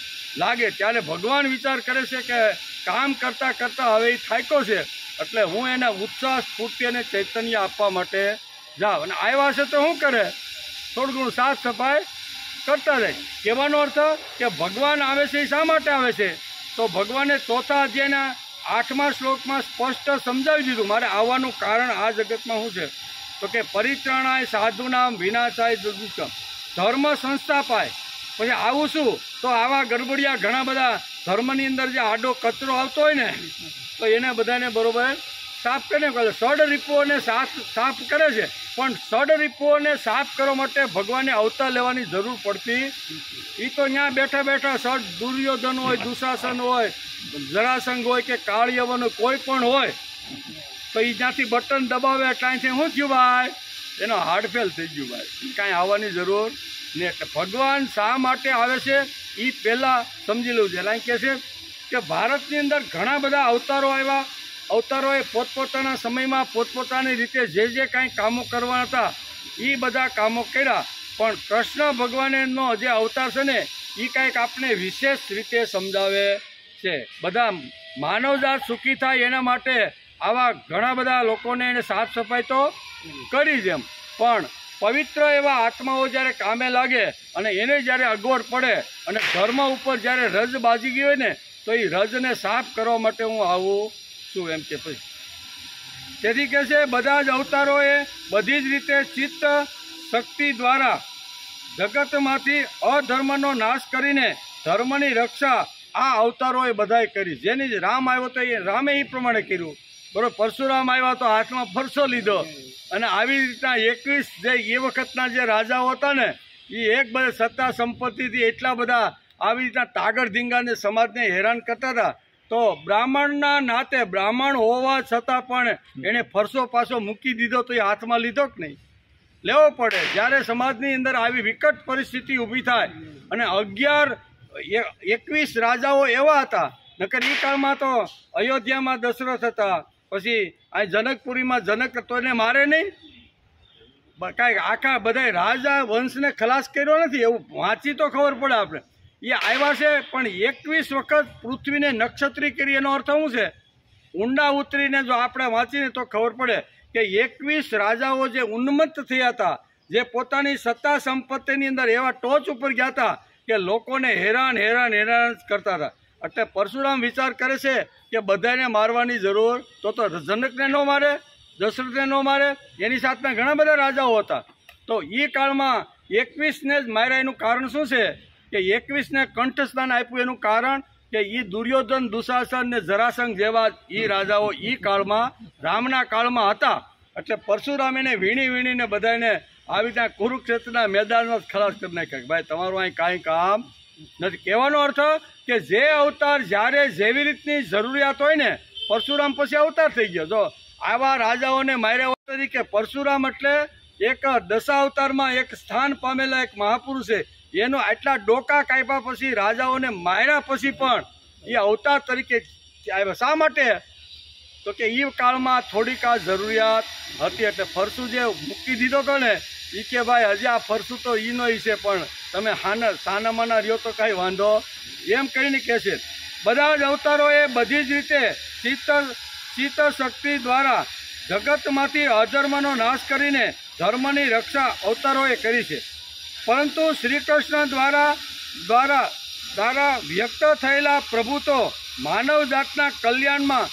લાગે, ત્યારે ભગવાન વિચાર કરે છે કે કામ કરતાં કરતાં હવે એ થાક્યો છે, એટલે હું એને ઉત્સાહ, સ્ફૂર્તિ અને ચૈતન્ય આપવા માટે જાઉં. અને આવ્યા છે તો શું કરે? થોડું ઘણું સાફ સફાઈ કરતા જાય. કહેવાનો અર્થ કે ભગવાન આવે છે એ શા માટે આવે છે? તો ભગવાને 4થા અધ્યાયના 8મા શ્લોકમાં સ્પષ્ટ સમજાવી દીધું મારે આવવાનું કારણ આ જગતમાં શું છે. તો કે પરિત્રાણાય સાધુનામ વિનાશાય દુષ્કૃતમ, ધર્મ સંસ્થાપાય. પછી આવું શું? તો આવા ગડબડિયા ઘણા બધા ધર્મની અંદર જે આડો કચરો આવતો હોય ને, તો એને બધાને બરોબર સાફ કરીને કરે. ષડ રીપુઓને સાફ કરે છે, પણ ષડ રીપુઓને સાફ કરવા માટે ભગવાને અવતાર લેવાની જરૂર પડતી. એ તો ત્યાં બેઠા બેઠા ષડ દુર્યોધન હોય, દુશાસન હોય, જરાસંઘ હોય કે કાળયવન હોય, કોઈ પણ હોય, તો એ જ્યાંથી બટન દબાવે ત્યાંથી શું થયું ભાઈ? એનો હાર્ટફેલ થઈ ગયું ભાઈ, કાંઈ આવવાની જરૂર નહીં. એટલે ભગવાન શા માટે આવે છે એ પહેલાં સમજી લેવું છે. એટલે કહે છે કે ભારતની અંદર ઘણા બધા અવતારો આવ્યા, અવતારોએ પોતપોતાના સમયમાં પોતપોતાની રીતે જે કાંઈ કામો કરવા હતા એ બધા કામો કર્યા, પણ કૃષ્ણ ભગવાનનો જે અવતાર છે ને એ કાંઈક આપણે વિશેષ રીતે સમજાવે છે. બધા માનવજાત સુખી થાય એના માટે આવા ઘણા બધા લોકોને એને સાફ સફાઈ તો કરી જ, એમ પણ પવિત્ર એવા આત્માઓ જ્યારે કામે લાગે અને એને જ્યારે અગવડ પડે અને ધર્મ ઉપર જ્યારે રજ બાજી ગઈ હોય ને, તો એ રજને સાફ કરવા માટે હું આવું છું, એમ કે પછી. તેથી કહે છે બધા જ અવતારોએ બધી જ રીતે ચિત્ત શક્તિ દ્વારા જગતમાંથી અધર્મનો નાશ કરીને ધર્મની રક્ષા આ અવતારોએ બધાએ કરી. જેની રામ આવ્યો તો એ રામે એ પ્રમાણે કર્યું, બરોબર. પરશુરામ આવ્યા તો હાથમાં ફરસો લીધો, અને આવી રીતના 21 જે એ વખતના જે રાજાઓ હતા ને, એ એક બધે સત્તા સંપત્તિથી એટલા બધા આવી રીતના તાગડ ધીંગાને સમાજને હેરાન કરતા હતા. તો બ્રાહ્મણના નાતે, બ્રાહ્મણ હોવા છતાં પણ એણે ફરસો પાછો મૂકી દીધો, તો એ હાથમાં લીધો કે નહીં? લેવો પડે. જ્યારે સમાજની અંદર આવી વિકટ પરિસ્થિતિ ઊભી થાય અને 21 રાજાઓ એવા હતા, નકર એ કાળમાં તો અયોધ્યામાં દશરથ હતા, પછી આ જનકપુરીમાં જનક તો એને મારે નહીં, કાંઈક આખા બધા રાજા વંશને ખલાસ કર્યો નથી, એવું વાંચી તો ખબર પડે આપણે. એ આવ્યા છે પણ 21 વખત પૃથ્વીને નક્ષત્રી કરી. એનો અર્થ શું છે? ઊંડા ઉતરીને જો આપણે વાંચીને તો ખબર પડે કે 21 રાજાઓ જે ઉન્મત્ત થયા હતા, જે પોતાની સત્તા સંપત્તિની અંદર એવા ટોચ ઉપર ગયા હતા કે લોકોને હેરાન કરતા હતા. એટલે પરશુરામ વિચાર કરે છે કે બધાને મારવાની જરૂર તો જનકને ન મારે, દશરથને ન મારે, એની સાથના ઘણા બધા રાજાઓ હતા. તો એ કાળમાં 21ને જ માર્યા. એનું કારણ શું છે કે 21ને કંઠસ્થાન આપ્યું? એનું કારણ કે એ દુર્યોધન, દુશાસન ને જરાસંઘ જેવા એ રાજાઓ એ કાળમાં રામના કાળમાં હતા. એટલે પરશુરામ એને વીણીને બધાને આવી રીતના કુરુક્ષેત્રના મેદાનમાં ખલાસ કરી નાખ્યા કે ભાઈ તમારું અહીં કાંઈ કામ નથી. કહેવાનો અર્થ કે જે અવતાર જ્યારે જેવી રીતની જરૂરિયાત હોય ને, પરશુરામ પછી અવતાર થઈ ગયો. જો આવા રાજાઓને માર્યા તરીકે પરશુરામ એટલે એક દશાવતારમાં એક સ્થાન પામેલા એક મહાપુરુષ છે. એનો આટલા ડોકા કાપ્યા પછી, રાજાઓને માર્યા પછી પણ એ અવતાર તરીકે આવ્યા. શા માટે? તો કે એ કાળમાં થોડીક આ જરૂરિયાત હતી. એટલે ફરસું જે મૂકી દીધો હતો ને, એ કે ભાઈ હજી આ ફરસું તો ઈનો છે, પણ તમે સાનામાના રહ્યો તો કાંઈ વાંધો, એમ કરીને કહે છે. બધા જ અવતારોએ બધી જ રીતે ચિત્ત શક્તિ દ્વારા જગતમાંથી અધર્મનો નાશ કરીને ધર્મની રક્ષા અવતારોએ કરી છે. પરંતુ શ્રી કૃષ્ણ દ્વારા વ્યક્ત થયેલા પ્રભુ તો માનવ જાતના કલ્યાણમાં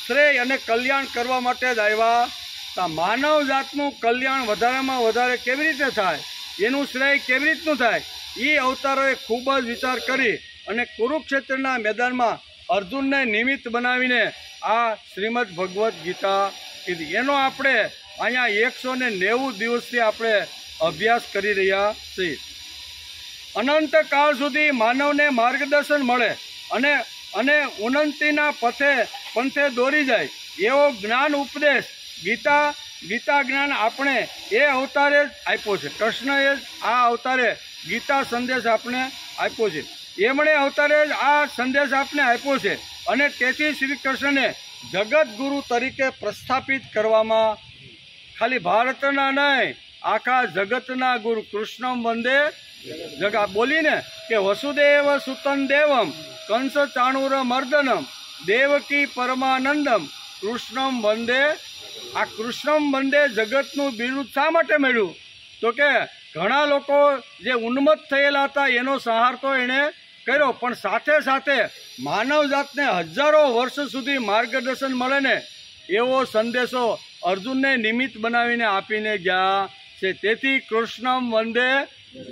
શ્રેય અને કલ્યાણ કરવા માટે જ આવ્યા. માનવ જાતનું કલ્યાણ વધારેમાં વધારે કેવી રીતે થાય, એનું શ્રેય કેવી રીતનું થાય, એ અવતારોએ ખૂબ જ વિચાર કરી અને કુરુક્ષેત્રના મેદાનમાં અર્જુનને નિમિત્ત બનાવીને આ શ્રીમદ ભગવદ્ ગીતા કીધી. એનો આપણે અહીંયા 190 દિવસથી આપણે અભ્યાસ કરી રહ્યા છીએ. અનંત કાળ સુધી માનવને માર્ગદર્શન મળે અને ઉન્નતિના પંથે દોરી જાય એવો જ્ઞાન ઉપદેશ ગીતા જ્ઞાન આપણે એ અવતારે જ આપ્યો છે. કૃષ્ણએ જ આ અવતારે ગીતા સંદેશ આપણે આપ્યો છે. એમણે અવતારે જ આ સંદેશ આપણે આપ્યો છે. અને તેથી શ્રી કૃષ્ણને જગત ગુરુ તરીકે પ્રસ્થાપિત કરવામાં, ખાલી ભારતના નહીં, આખા જગતના ગુરુ. કૃષ્ણમ વંદે જગત બોલીને કે વસુદેવ સુતન દેવમ કંસ ચાણુર મર્દનમ દેવકી પરમાનંદમ કૃષ્ણમ વંદે. આ કૃષ્ણમ વંદે જગતનું બિરુદ શા માટે મળ્યું? તો કે ઘણા લોકો જે ઉન્મત્ત થયેલા હતા એનો સંહાર તો એણે કર્યો, પણ સાથે સાથે માનવ જાતને હજારો વર્ષ સુધી માર્ગદર્શન મળે ને એવો સંદેશો અર્જુનને નિમિત્ત બનાવીને આપીને ગયા છે. તેથી કૃષ્ણમ વંદે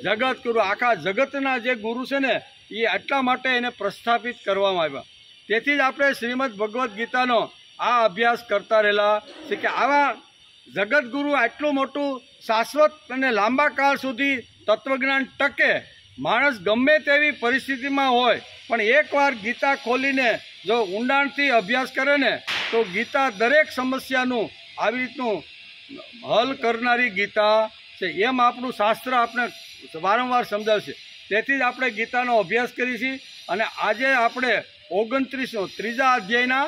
જગત ગુરુ, આખા જગતના જે ગુરુ છે ને એ આટલા માટે એને પ્રસ્થાપિત કરવામાં આવ્યા. તેથી જ આપણે શ્રીમદ ભગવદ્ ગીતાનો આ અભ્યાસ કરતા રહેલા છે કે આવા જગતગુરુ આટલું મોટું શાશ્વત અને લાંબા કાળ સુધી તત્વજ્ઞાન ટકે. માણસ ગમે તેવી પરિસ્થિતિમાં હોય પણ એકવાર ગીતા ખોલીને જો ઊંડાણથી અભ્યાસ કરે ને તો ગીતા દરેક સમસ્યાનું આવી રીતનું હલ કરનારી ગીતા છે. એમ આપણું શાસ્ત્ર આપણે વારંવાર સમજાવશે. તેથી જ આપણે ગીતાનો અભ્યાસ કરીએ છીએ. અને આજે આપણે 29 ત્રીજા અધ્યાયના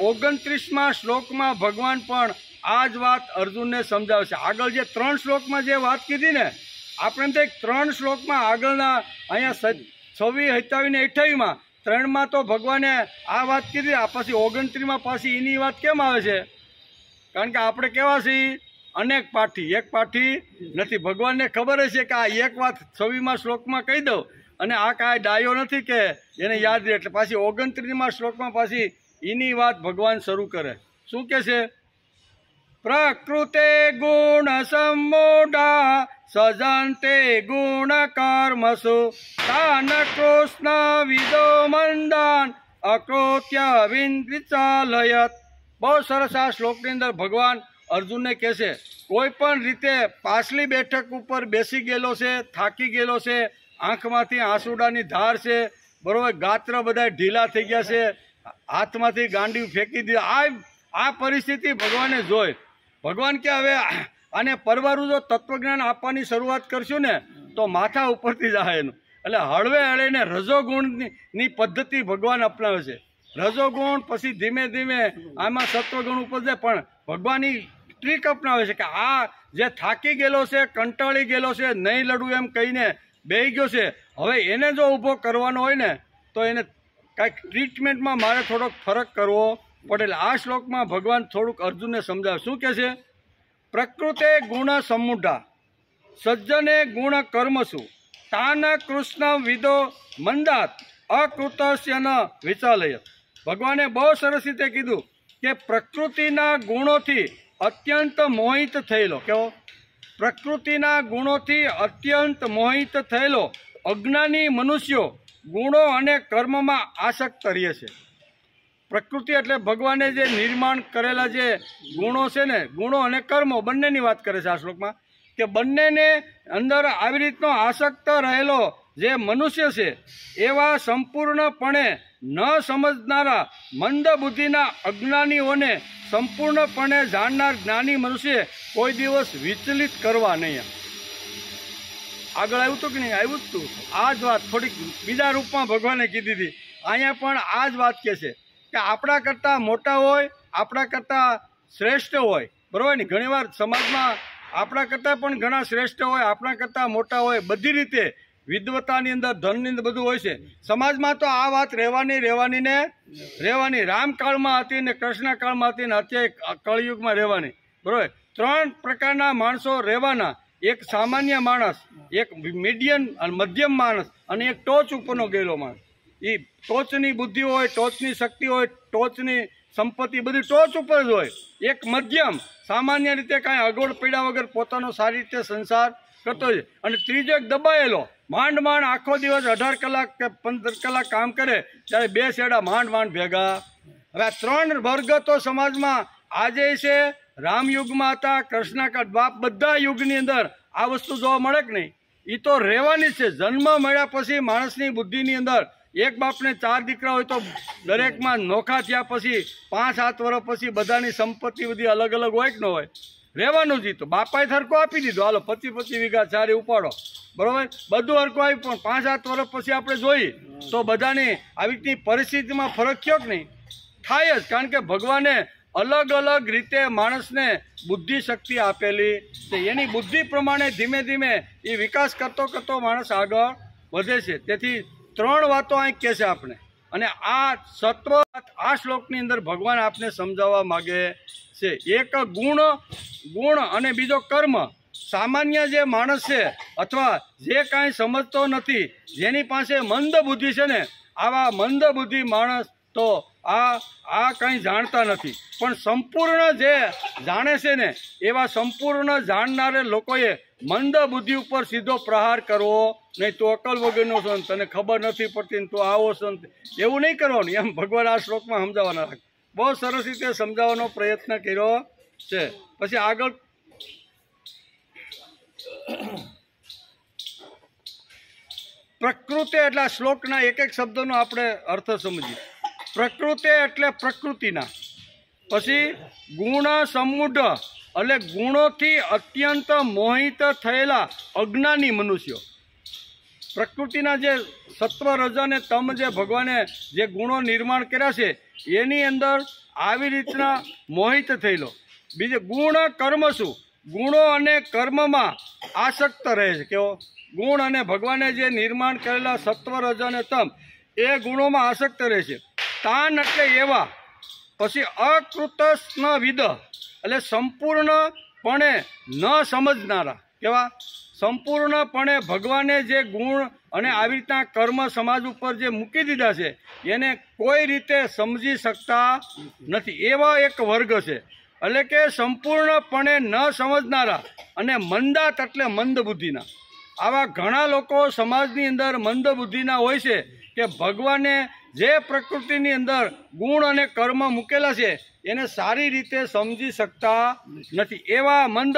29મા શ્લોકમાં ભગવાન પણ આ જ વાત અર્જુનને સમજાવશે. આગળ જે 3 શ્લોકમાં જે વાત કીધી ને, આપણે તો 3 શ્લોકમાં આગળના અહીંયા 26, 27 ને 28માં 3માં તો ભગવાને આ વાત કીધી. આ પછી 29માં પાછી એની વાત કેમ આવે છે? કારણ કે આપણે કેવા છીએ? અનેક પાઠી, એક પાઠી નથી. ભગવાનને ખબર હશે કે આ એક વાત 26મા શ્લોકમાં કહી દઉં અને આ કાંઈ ડાયો નથી કે એને યાદ રહે. એટલે પાછી 29મા શ્લોકમાં પાછી એની વાત ભગવાન શરૂ કરે. શું કે છે? પ્રકૃતે ગુણ સમૂઢા સજંતે ગુણ કર્મસુ તાન કૃષ્ણ વિદો મંદાન અકૃત્ય વિચાલયત. બહુ સરસ આ શ્લોકની અંદર ભગવાન અર્જુનને કહે છે, કોઈ પણ રીતે પાછલી બેઠક ઉપર બેસી ગયેલો છે, થાકી ગયેલો છે, આંખમાંથી આંસુડાની ધાર છે, બરોબર, ગાત્ર બધા ઢીલા થઈ ગયા છે, હાથમાંથી ગાંડી ફેંકી દીધા. આ પરિસ્થિતિ ભગવાને જોઈ. ભગવાન કે હવે આને પરવારું જો તત્વજ્ઞાન આપવાની શરૂઆત કરશું ને તો માથા ઉપરથી જાય એનું. એટલે હળવે હળીને રજોગુણની પદ્ધતિ ભગવાન અપનાવે છે. રજોગુણ, પછી ધીમે ધીમે આમાં સત્વગુણ ઉપજે. પણ ભગવાનની ટ્રીક અપનાવે છે કે આ જે થાકી ગયેલો છે, કંટાળી ગયેલો છે, નહીં લડવું એમ કહીને બેહી ગયો છે, હવે એને જો ઊભો કરવાનો હોય ને તો એને કાંઈક ટ્રીટમેન્ટમાં મારે થોડોક ફરક કરવો પડે. એટલે આ શ્લોકમાં ભગવાન થોડુંક અર્જુનને સમજાવે. શું કહે છે? પ્રકૃતે ગુણ સમૂઢા સજ્જને ગુણ કર્મસુ તાન કૃષ્ણ વિદો મંદાત અકૃતસ્ય ન વિચાલય. ભગવાને બહુ સરસ રીતે કીધું કે પ્રકૃતિના ગુણોથી અત્યંત મોહિત થયેલો, કેવો? પ્રકૃતિના ગુણોથી અત્યંત મોહિત થયેલો અજ્ઞાની મનુષ્યો ગુણો અને કર્મમાં આસક્ત રહે છે. પ્રકૃતિ એટલે ભગવાને જે નિર્માણ કરેલા જે ગુણો છે ને, ગુણો અને કર્મો બંનેની વાત કરે છે આ શ્લોકમાં, કે બંનેને અંદર આવી રીતનો આસક્ત રહેલો જે મનુષ્ય છે એવા સંપૂર્ણપણે ન સમજનારા મંદ બુદ્ધિના અજ્ઞાનીઓને સંપૂર્ણપણે જાણનાર જ્ઞાની મનુષ્ય કોઈ દિવસ વિચલિત કરવા નહીં. આગળ આવ્યું હતું કે નહીં? આવ્યું જ હતું. આ જ વાત થોડીક બીજા રૂપમાં ભગવાને કીધી હતી. અહીંયા પણ આ જ વાત કહે છે કે આપણા કરતાં મોટા હોય, આપણા કરતાં શ્રેષ્ઠ હોય, બરાબર ને? ઘણીવાર સમાજમાં આપણા કરતાં પણ ઘણા શ્રેષ્ઠ હોય, આપણા કરતાં મોટા હોય, બધી રીતે વિદ્વતાની અંદર, ધનની અંદર બધું હોય છે. સમાજમાં તો આ વાત રહેવાની. રામકાળમાં હતી ને કૃષ્ણકાળમાં હતી ને અત્યારે કળયુગમાં રહેવાની, બરાબર? 3 પ્રકારના માણસો રહેવાના. એક સામાન્ય માણસ, એક મીડિયમ અને મધ્યમ માણસ, અને એક ટોચ ઉપરનો ગયેલો માણસ. એ ટોચની બુદ્ધિ હોય, ટોચની શક્તિ હોય, ટોચની સંપત્તિ બધી ટોચ ઉપર જ હોય. એક મધ્યમ, સામાન્ય રીતે કાંઈ અગવડ પીડા વગર પોતાનો સારી રીતે સંસાર કરતો હોય. અને ત્રીજો એક દબાયેલો, માંડ આખો દિવસ 18 કલાક કે 15 કલાક કામ કરે ત્યારે 2 શેડા માંડ ભેગા. હવે આ 3 વર્ગ તો સમાજમાં આજે છે, રામયુગમાં હતા, કૃષ્ણકાળ, બાપ, બધા યુગની અંદર આ વસ્તુ જોવા મળે કે નહીં? એ તો રહેવાની જ છે. જન્મ મળ્યા પછી માણસની બુદ્ધિની અંદર એક બાપને 4 દીકરા હોય તો દરેકમાં નોખા થયા પછી 5-7 વર્ષ પછી બધાની સંપત્તિ બધી અલગ અલગ હોય કે ન હોય? રહેવાનું જ. તો બાપાએ હરકો આપી દીધો, હાલો 25 વીઘા ચારે ઉપાડો, બરાબર? બધું હરકો આવ્યું. પણ 5-7 વર્ષ પછી આપણે જોઈએ તો બધાની આવી રીતની પરિસ્થિતિમાં ફરક થયો કે નહીં? થાય જ. કારણ કે ભગવાને અલગ અલગ રીતે માણસને બુદ્ધિ શક્તિ આપેલી છે. એની બુદ્ધિ પ્રમાણે ધીમે ધીમે એ વિકાસ કરતો માણસ આગળ વધે છે. તેથી 3 વાતો અહીં કહે છે આપણે. અને આ સત્વ, આ શ્લોકની અંદર ભગવાન આપને સમજાવવા માગે છે. એક ગુણ અને બીજો કર્મ. સામાન્ય જે માણસ છે અથવા જે કાંઈ સમજતો નથી, જેની પાસે મંદ બુદ્ધિ છે ને, આવા મંદ બુદ્ધિ માણસ તો આ કંઈ જાણતા નથી. પણ સંપૂર્ણ જે જાણે છે ને એવા સંપૂર્ણ જાણનારે લોકોએ મંદ બુદ્ધિ ઉપર સીધો પ્રહાર કરવો નહીં. તું અકલ વગરનો છો, તને ખબર નથી પડતી ને તું આવો છો, એવું નહીં કરવાનું. એમ ભગવાન આ શ્લોકમાં સમજાવવાના રાખે. બહુ સરસ રીતે સમજાવવાનો પ્રયત્ન કર્યો છે. પછી આગળ પ્રકૃતિ એટલે આ શ્લોકના એક શબ્દનો આપણે અર્થ સમજીએ. પ્રકૃતિ એટલે પ્રકૃતિના. પછી ગુણ સમૂઢ એટલે ગુણોથી અત્યંત મોહિત થયેલા અજ્ઞાની મનુષ્યો. પ્રકૃતિના જે સત્વ, રજ અને તમ જે ભગવાને જે ગુણો નિર્માણ કર્યા છે એની અંદર આવી રીતના મોહિત થયેલો. બીજે ગુણ કર્મ શું? ગુણો અને કર્મમાં આસક્ત રહે છે. કેવો? ગુણ અને ભગવાને જે નિર્માણ કરેલા સત્વ, રજ અને તમ એ ગુણોમાં આસક્ત રહે છે. તાન એટલે એવા. પછી અકૃતસ્ન વિદ એટલે સંપૂર્ણપણે ન સમજનારા. કેવા? સંપૂર્ણપણે ભગવાને જે ગુણ અને આવી રીતના કર્મ સમાજ ઉપર જે મૂકી દીધા છે એને કોઈ રીતે સમજી શકતા નથી, એવા એક વર્ગ છે. એટલે કે સંપૂર્ણપણે ન સમજનારા અને મંદાત એટલે મંદ બુદ્ધિના. આવા ઘણા લોકો સમાજની અંદર મંદ બુદ્ધિના હોય છે કે ભગવાને જે પ્રકૃતિની અંદર ગુણ અને કર્મ મૂકેલા છે એને સારી રીતે સમજી શકતા નથી, એવા મંદ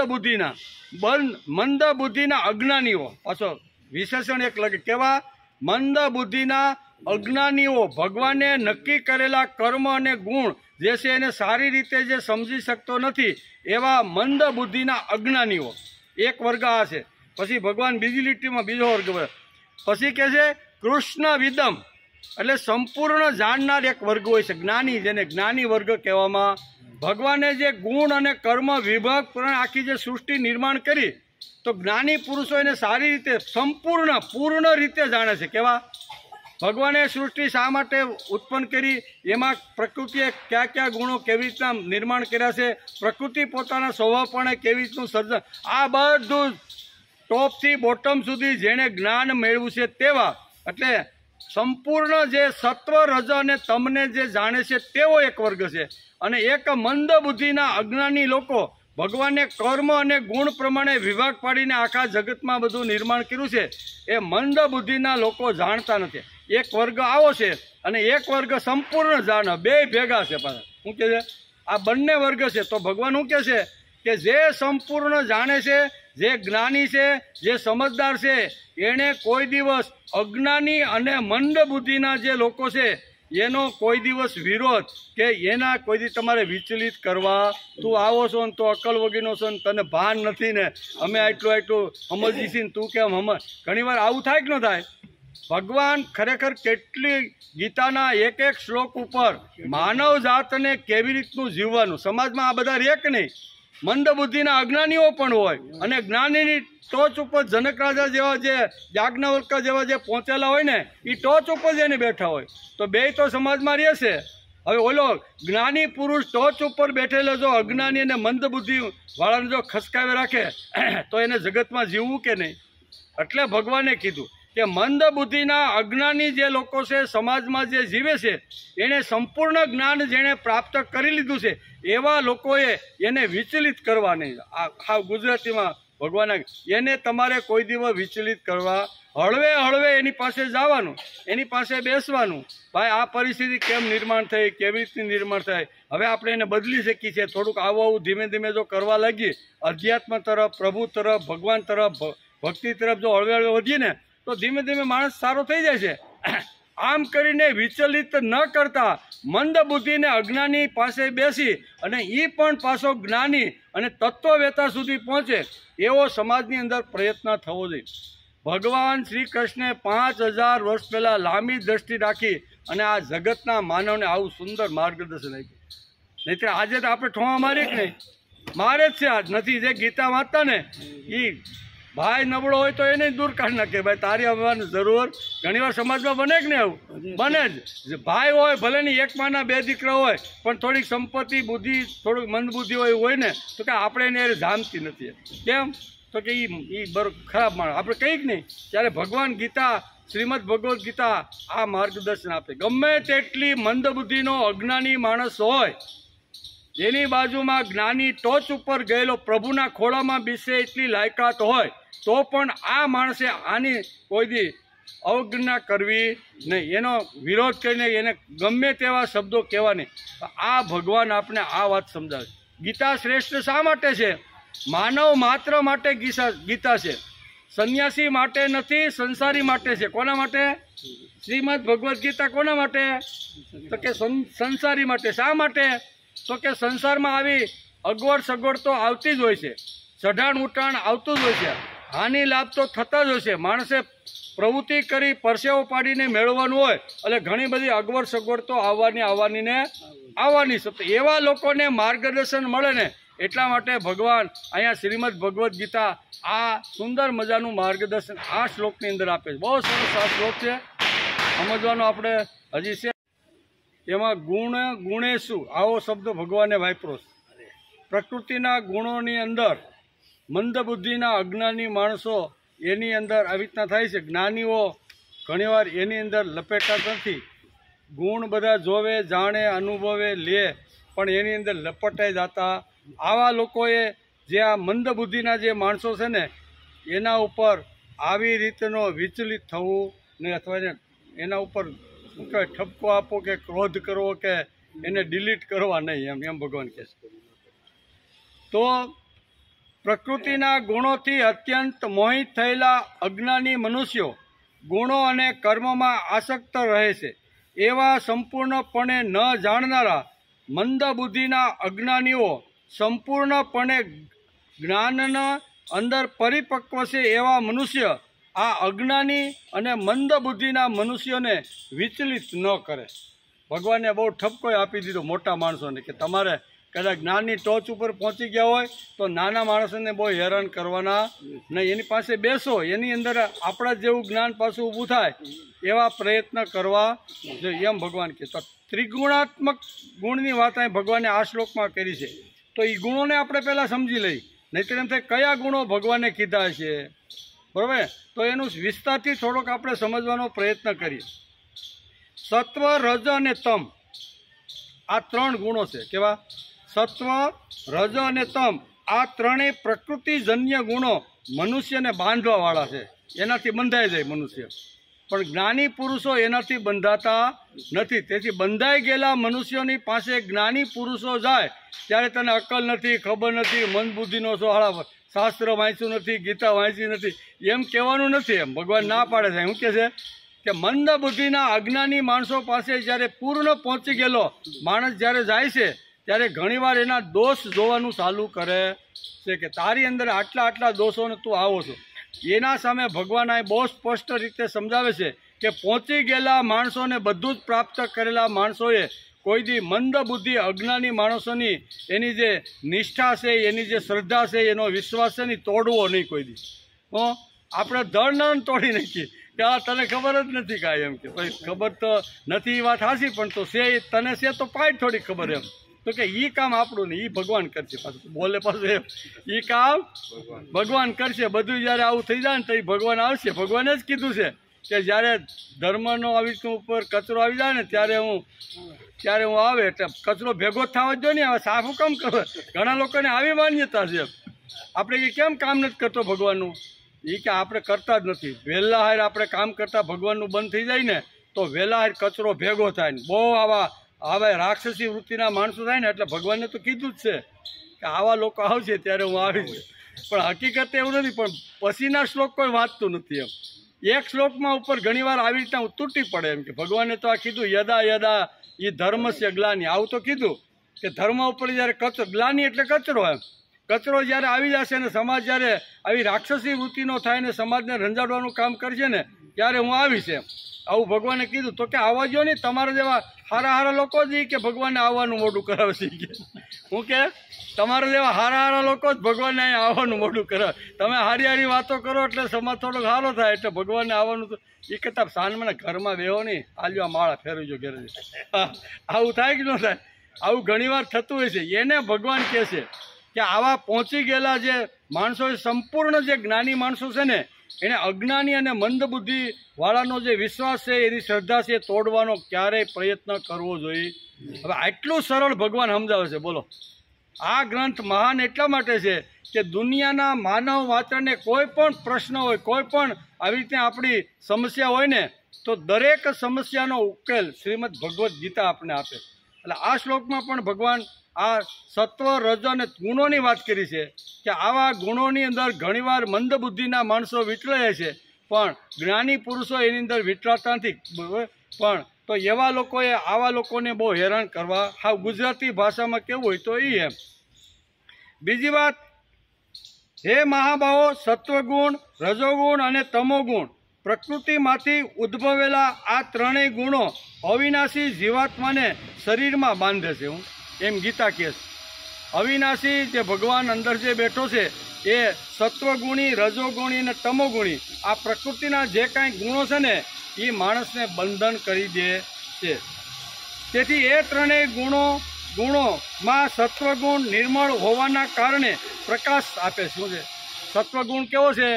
બુદ્ધિના અજ્ઞાનીઓ. પાછો વિશેષણ એક લગે. કેવા? મંદ બુદ્ધિના અજ્ઞાનીઓ ભગવાને નક્કી કરેલા કર્મ અને ગુણ જે છે એને સારી રીતે જે સમજી શકતો નથી, એવા મંદ બુદ્ધિના અજ્ઞાનીઓ એક વર્ગ આ છે. પછી ભગવાન બીજી લીટીમાં બીજો વર્ગ પછી કહે છે કૃષ્ણ વિદમ એટલે સંપૂર્ણ જાણનાર એક વર્ગ હોય છે જ્ઞાની, જેને જ્ઞાની વર્ગ કહેવામાં. ભગવાને જે ગુણ અને કર્મ વિભાગ પણ આખી જે સૃષ્ટિ નિર્માણ કરી, તો જ્ઞાની પુરુષો એને સારી રીતે પૂર્ણ રીતે જાણે છે. કેવા? ભગવાને સૃષ્ટિ શા માટે ઉત્પન્ન કરી, એમાં પ્રકૃતિએ કયા કયા ગુણો કેવી રીતના નિર્માણ કર્યા છે, પ્રકૃતિ પોતાના સ્વભાવપણે કેવી રીતનું સર્જન, આ બધું ટોપથી બોટમ સુધી જેણે જ્ઞાન મેળવ્યું છે તેવા, એટલે સંપૂર્ણ જે સત્વ રજ અને તમને જે જાણે છે તેવો એક વર્ગ છે. અને એક મંદ બુદ્ધિના અજ્ઞાની લોકો ભગવાને કર્મ અને ગુણ પ્રમાણે વિભાગ પાડીને આખા જગતમાં બધું નિર્માણ કર્યું છે, એ મંદ બુદ્ધિના લોકો જાણતા નથી. એક વર્ગ આવો છે અને એક વર્ગ સંપૂર્ણ જાણ, બે ભેગા છે. પાછા શું કહે છે? આ બંને વર્ગ છે. તો ભગવાન શું કહે છે કે જે સંપૂર્ણ જાણે છે, જે જ્ઞાની છે, જે સમજદાર છે, એણે કોઈ દિવસ અજ્ઞાની અને મંદ બુદ્ધિના જે લોકો છે એનો કોઈ દિવસ વિરોધ કે એના કોઈ દી તમારે વિચલિત કરવા, તું આવો છો ને તો અક્કલ વગીનો છો ને તને ભાન નથી ને અમે આટલું સમજી છીએ ને તું કેમ સમજ, ઘણી વાર આવું થાય કે ન થાય? ભગવાન ખરેખર કેટલી ગીતાના એક એક શ્લોક ઉપર માનવ જાતને કેવી રીતનું જીવવાનું, સમાજમાં આ બધા રહે કે નહીં? મંદ બુદ્ધિના અજ્ઞાનીઓ પણ હોય અને જ્ઞાનીની ટોચ ઉપર જનક રાજા જેવા, જે યાજ્ઞવલ્ક જેવા જે પહોંચેલા હોય ને, એ ટોચ ઉપર જઈને બેઠા હોય. તો બે તો સમાજમાં રહેશે. હવે ઓલો જ્ઞાની પુરુષ ટોચ ઉપર બેઠેલો જો અજ્ઞાની અને મંદ બુદ્ધિ વાળાને જો ખસકાવી રાખે તો એને જગતમાં જીવવું કે નહીં? એટલે ભગવાને કીધું કે મંદ બુદ્ધિના અજ્ઞાની જે લોકો છે, સમાજમાં જે જીવે છે, એણે સંપૂર્ણ જ્ઞાન જેણે પ્રાપ્ત કરી લીધું છે, એવા લોકોએ એને વિચલિત કરવા નહીં. આ ગુજરાતીમાં ભગવાન એને તમારે કોઈ દિવસ વિચલિત કરવા, હળવે હળવે એની પાસે જવાનું, એની પાસે બેસવાનું. ભાઈ આ પરિસ્થિતિ કેમ નિર્માણ થઈ, કેવી રીતની નિર્માણ થાય, હવે આપણે એને બદલી શકીએ છીએ. થોડુંક આવું ધીમે ધીમે જો કરવા લાગીએ, અધ્યાત્મ તરફ, પ્રભુ તરફ, ભગવાન તરફ, ભક્તિ તરફ જો હળવે હળવે વધીએ ને, તો ધીમે ધીમે માણસ સારો થઈ જાય છે. આમ કરીને વિચલિત ન કરતા મંદ બુદ્ધિને અજ્ઞાની પાસે બેસી અને એ પણ પાછો જ્ઞાની અને તત્વવેતા સુધી પહોંચે એવો સમાજની અંદર પ્રયત્ન થવો જોઈએ. ભગવાન શ્રી કૃષ્ણે 5000 વર્ષ પહેલાં લાંબી દ્રષ્ટિ રાખી અને આ જગતના માનવને આવું સુંદર માર્ગદર્શન આપ્યું. નહીંતર આજે તો આપણે ઠોંવા મારીએ કે નહીં? મારે જ છે. આજ નથી જે ગીતા વાંચતા ને એ ભાઈ નબળો હોય તો એને દૂર કાઢી નાખે. ભાઈ તારી આવવાની જરૂર ઘણી વાર સમાજમાં બને કે ને? આવું બને જ. ભાઈ હોય ભલે ને એક માના બે દીકરા હોય, પણ થોડીક સંપત્તિ બુદ્ધિ થોડુંક મંદ બુદ્ધિ હોય ને, તો કે આપણે એને જામતી નથી. કેમ? તો કે એ ખરાબ માણસ. આપણે કંઈક નહીં. ત્યારે ભગવાન ગીતા, શ્રીમદ ભગવદ્ ગીતા આ માર્ગદર્શન આપે. ગમે તેટલી મંદ બુદ્ધિનો અજ્ઞાની માણસ હોય, એની બાજુમાં જ્ઞાની ટોચ ઉપર ગયેલો પ્રભુના ખોળામાં બેસે એટલી લાયકાત હોય, તો પણ આ માણસે આની કોઈ દી અવગણના કરવી નહીં, એનો વિરોધ કરીને એને ગમે તેવા શબ્દો કહેવા નહીં. આ ભગવાન આપણે આ વાત સમજાવે. ગીતા શ્રેષ્ઠ શા માટે છે? માનવ માત્ર માટે ગીતા છે. સંન્યાસી માટે નથી, સંસારી માટે છે. કોના માટે? શ્રીમદ ભગવદ્ ગીતા કોના માટે? તો કે સંસારી માટે. શા માટે? તો કે સંસારમાં આવી અગવડ સગવડ તો આવતી જ હોય છે, ચઢાણ ઉટાણ આવતું જ હોય છે, હાનિ લાભ તો થતા જ હોય છે. માણસે પ્રવૃત્તિ કરી પરસેવો પાડીને મેળવવાનું હોય એટલે ઘણી બધી અગવડ સગવડ તો આવવાની છે. એવા લોકોને માર્ગદર્શન મળે ને, એટલા માટે ભગવાન અહીંયા શ્રીમદ ભગવદ્ ગીતા આ સુંદર મજાનું માર્ગદર્શન આ શ્લોકની અંદર આપે છે. બહુ સરસ આ શ્લોક છે, સમજવાનો આપણે હજી છે. એમાં ગુણે શું આવો શબ્દ ભગવાને વાપરો છે. પ્રકૃતિના ગુણોની અંદર મંદ બુદ્ધિના અજ્ઞાની માણસો એની અંદર આવી રીતના થાય છે. જ્ઞાનીઓ ઘણીવાર એની અંદર લપેટાતા નથી. ગુણ બધા જોવે, જાણે, અનુભવે, લે, પણ એની અંદર લપટાઈ જતા. આવા લોકોએ જે આ મંદ બુદ્ધિના જે માણસો છે ને, એના ઉપર આવી રીતનો વિચલિત થવું ને, અથવા એના ઉપર શું કહેવાય ઠપકો આપો કે ક્રોધ કરવો કે એને ડિલીટ કરવા નહીં, એમ ભગવાન કહે છે. તો પ્રકૃતિના ગુણોથી અત્યંત મોહિત થયેલા અજ્ઞાની મનુષ્યો ગુણો અને કર્મમાં આસક્ત રહે છે. એવા સંપૂર્ણપણે ન જાણનારા મંદ બુદ્ધિના અજ્ઞાનીઓ સંપૂર્ણપણે જ્ઞાનના અંદર પરિપક્વ છે એવા મનુષ્ય આ અજ્ઞાની અને મંદ બુદ્ધિના મનુષ્યોને વિચલિત ન કરે. ભગવાને બહુ ઠપકો આપી દીધો મોટા માણસોને કે તમારે કદાચ જ્ઞાનની ટોચ ઉપર પહોંચી ગયા હોય તો નાના માણસોને બહુ હેરાન કરવાના નહીં. એની પાસે બેસો, એની અંદર આપણા જેવું જ્ઞાન પાછું ઊભું થાય એવા પ્રયત્ન કરવા જોઈએ એમ ભગવાન કહે. તો ત્રિગુણાત્મક ગુણની વાત અહીં ભગવાને આ શ્લોકમાં કરી છે. તો એ ગુણોને આપણે પહેલાં સમજી લઈએ, નહીંતર એમ થાય કયા ગુણો ભગવાને કીધા છે, બરાબર? તો એનું વિસ્તારથી થોડોક આપણે સમજવાનો પ્રયત્ન કરીએ. સત્વ, રજ અને તમ આ 3 ગુણો છે. કેવા? સત્વ, રજ અને તમ આ ત્રણેય પ્રકૃતિજન્ય ગુણો મનુષ્યને બાંધવાવાળા છે. એનાથી બંધાઈ જાય મનુષ્ય. પણ જ્ઞાની પુરુષો એનાથી બંધાતા નથી. તેથી બંધાઈ ગયેલા મનુષ્યોની પાસે જ્ઞાની પુરુષો જાય ત્યારે તને અક્કલ નથી, ખબર નથી, મન બુદ્ધિનો છો, હાળા શાસ્ત્ર વાંચ્યું નથી, ગીતા વાંચી નથી, એમ કહેવાનું નથી. એમ ભગવાન ના પાડે છે. શું કહે છે કે મંદ બુદ્ધિના અજ્ઞાની માણસો પાસે જ્યારે પૂર્ણ પહોંચી ગયેલો માણસ જ્યારે જાય છે ત્યારે ઘણીવાર એના દોષ જોવાનું ચાલુ કરે છે કે તારી અંદર આટલા દોષોને તું આવો છો. એના સામે ભગવાન આ બહુ સ્પષ્ટ રીતે સમજાવે છે કે પહોંચી ગયેલા માણસોને બધું જ પ્રાપ્ત કરેલા માણસોએ કોઈ દી મંદ બુદ્ધિ અજ્ઞાની માણસોની એની જે નિષ્ઠા છે, એની જે શ્રદ્ધા છે, એનો વિશ્વાસ છે ને તોડવો નહીં કોઈ દી. આપણે ધડ ન તોડી નાખીએ કે આ તને ખબર જ નથી કાંઈ, એમ કે ભાઈ ખબર તો નથી, વાત હાસી, પણ તો છે તને છે તો પાડ થોડી ખબર. એમ તો કે એ કામ આપણું નહીં, એ ભગવાન કરશે. પાછું બોલે પાછું એમ એ કામ ભગવાન કરશે. બધું જ્યારે આવું થઈ જાય ને તો એ ભગવાન આવશે. ભગવાને જ કીધું છે કે જ્યારે ધર્મનો આવી રીતનું ઉપર કચરો આવી જાય ને ત્યારે હું આવે એટલે કચરો ભેગો જ થવા જ જોઈએ ને. હવે સાફ કામ કરો. ઘણા લોકોને આવી માન્યતા છે આપણે કે કેમ કામ નથી કરતો ભગવાનનું. એ કે આપણે કરતા જ નથી. વહેલા હાર આપણે કામ કરતા ભગવાનનું બંધ થઈ જાય ને તો વહેલા હાર કચરો ભેગો થાય ને. બહુ આવા રાક્ષસી વૃત્તિના માણસો થાય ને એટલે ભગવાનને તો કીધું જ છે કે આવા લોકો આવશે ત્યારે હું આવીશ. પણ હકીકત એવું નથી. પણ પછીના શ્લોક કોઈ વાંચતું નથી. એમ એક શ્લોકમાં ઉપર ઘણીવાર આવી રીતના તૂટી પડે એમ કે ભગવાને તો આ કીધું યદા યદા એ ધર્મસ્ય ગ્લાની. આવું તો કીધું કે ધર્મ ઉપર જ્યારે કચરો, ગ્લાની એટલે કચરો. એમ કચરો જ્યારે આવી જશે ને સમાજ જ્યારે આવી રાક્ષસી વૃત્તિનો થાય ને સમાજને રંજાડવાનું કામ કરશે ને ત્યારે હું આવીશ. એમ આવું ભગવાને કીધું. તો કે આવવા જો નહીં, તમારા જેવા હારા લોકો જ કે ભગવાનને આવવાનું મોઢું કરાવે છે. હું કે તમારા જેવા હારા લોકો જ ભગવાનને અહીંયા આવવાનું મોઢું કરાવે. તમે હારી વાતો કરો એટલે સમાજ થોડોક સારો થાય એટલે ભગવાનને આવવાનું. તો એ કરતાં સાંજમાં ઘરમાં બેહો નહીં, આલ્યો માળા ફેરવજો ઘરે. આવું થાય કે ન થાય? આવું ઘણીવાર થતું હોય છે. એને ભગવાન કહે છે કે આવા પહોંચી ગયેલા જે માણસો, સંપૂર્ણ જે જ્ઞાની માણસો છે ને એને અજ્ઞાની અને મંદ બુદ્ધિ વાળાનો જે વિશ્વાસ છે, એની શ્રદ્ધા છે, તોડવાનો ક્યારેય પ્રયત્ન કરવો જોઈએ. હવે આટલું સરળ ભગવાન સમજાવે છે. બોલો, આ ગ્રંથ મહાન એટલા માટે છે કે દુનિયાના માનવ માત્રને કોઈ પણ પ્રશ્ન હોય, કોઈ પણ આવી રીતે આપણી સમસ્યા હોય ને તો દરેક સમસ્યાનો ઉકેલ શ્રીમદ ભગવદ્ ગીતા આપણને આપે. એટલે આ શ્લોકમાં પણ ભગવાન આ સત્વ, રજ અને ગુણોની વાત કરી છે કે આવા ગુણોની અંદર ઘણીવાર મંદ બુદ્ધિના માણસો વિચલાય છે, પણ જ્ઞાની પુરુષો એની અંદર વિચલાતા નથી. પણ તો એવા લોકોએ આવા લોકોને બહુ હેરાન કરવા. હા, ગુજરાતી ભાષામાં કેવું હોય તો એ એમ. બીજી વાત, હે મહાભાવો, સત્વગુણ, રજોગુણ અને તમોગુણ પ્રકૃતિમાંથી ઉદ્ભવેલા આ ત્રણેય ગુણો અવિનાશી જીવાત્માને શરીરમાં બાંધે છે. હું એમ ગીતા કહે છે. અવિનાશી જે ભગવાન અંદર જે બેઠો છે એ સત્વગુણી, રજોગુણી અને તમોગુણી આ પ્રકૃતિના જે કાંઈ ગુણો છે ને એ માણસને બંધન કરી દે છે. તેથી એ ત્રણેય ગુણોમાં સત્વગુણ નિર્મળ હોવાના કારણે પ્રકાશ આપે છે. શું છે? સત્વગુણ કેવો છે?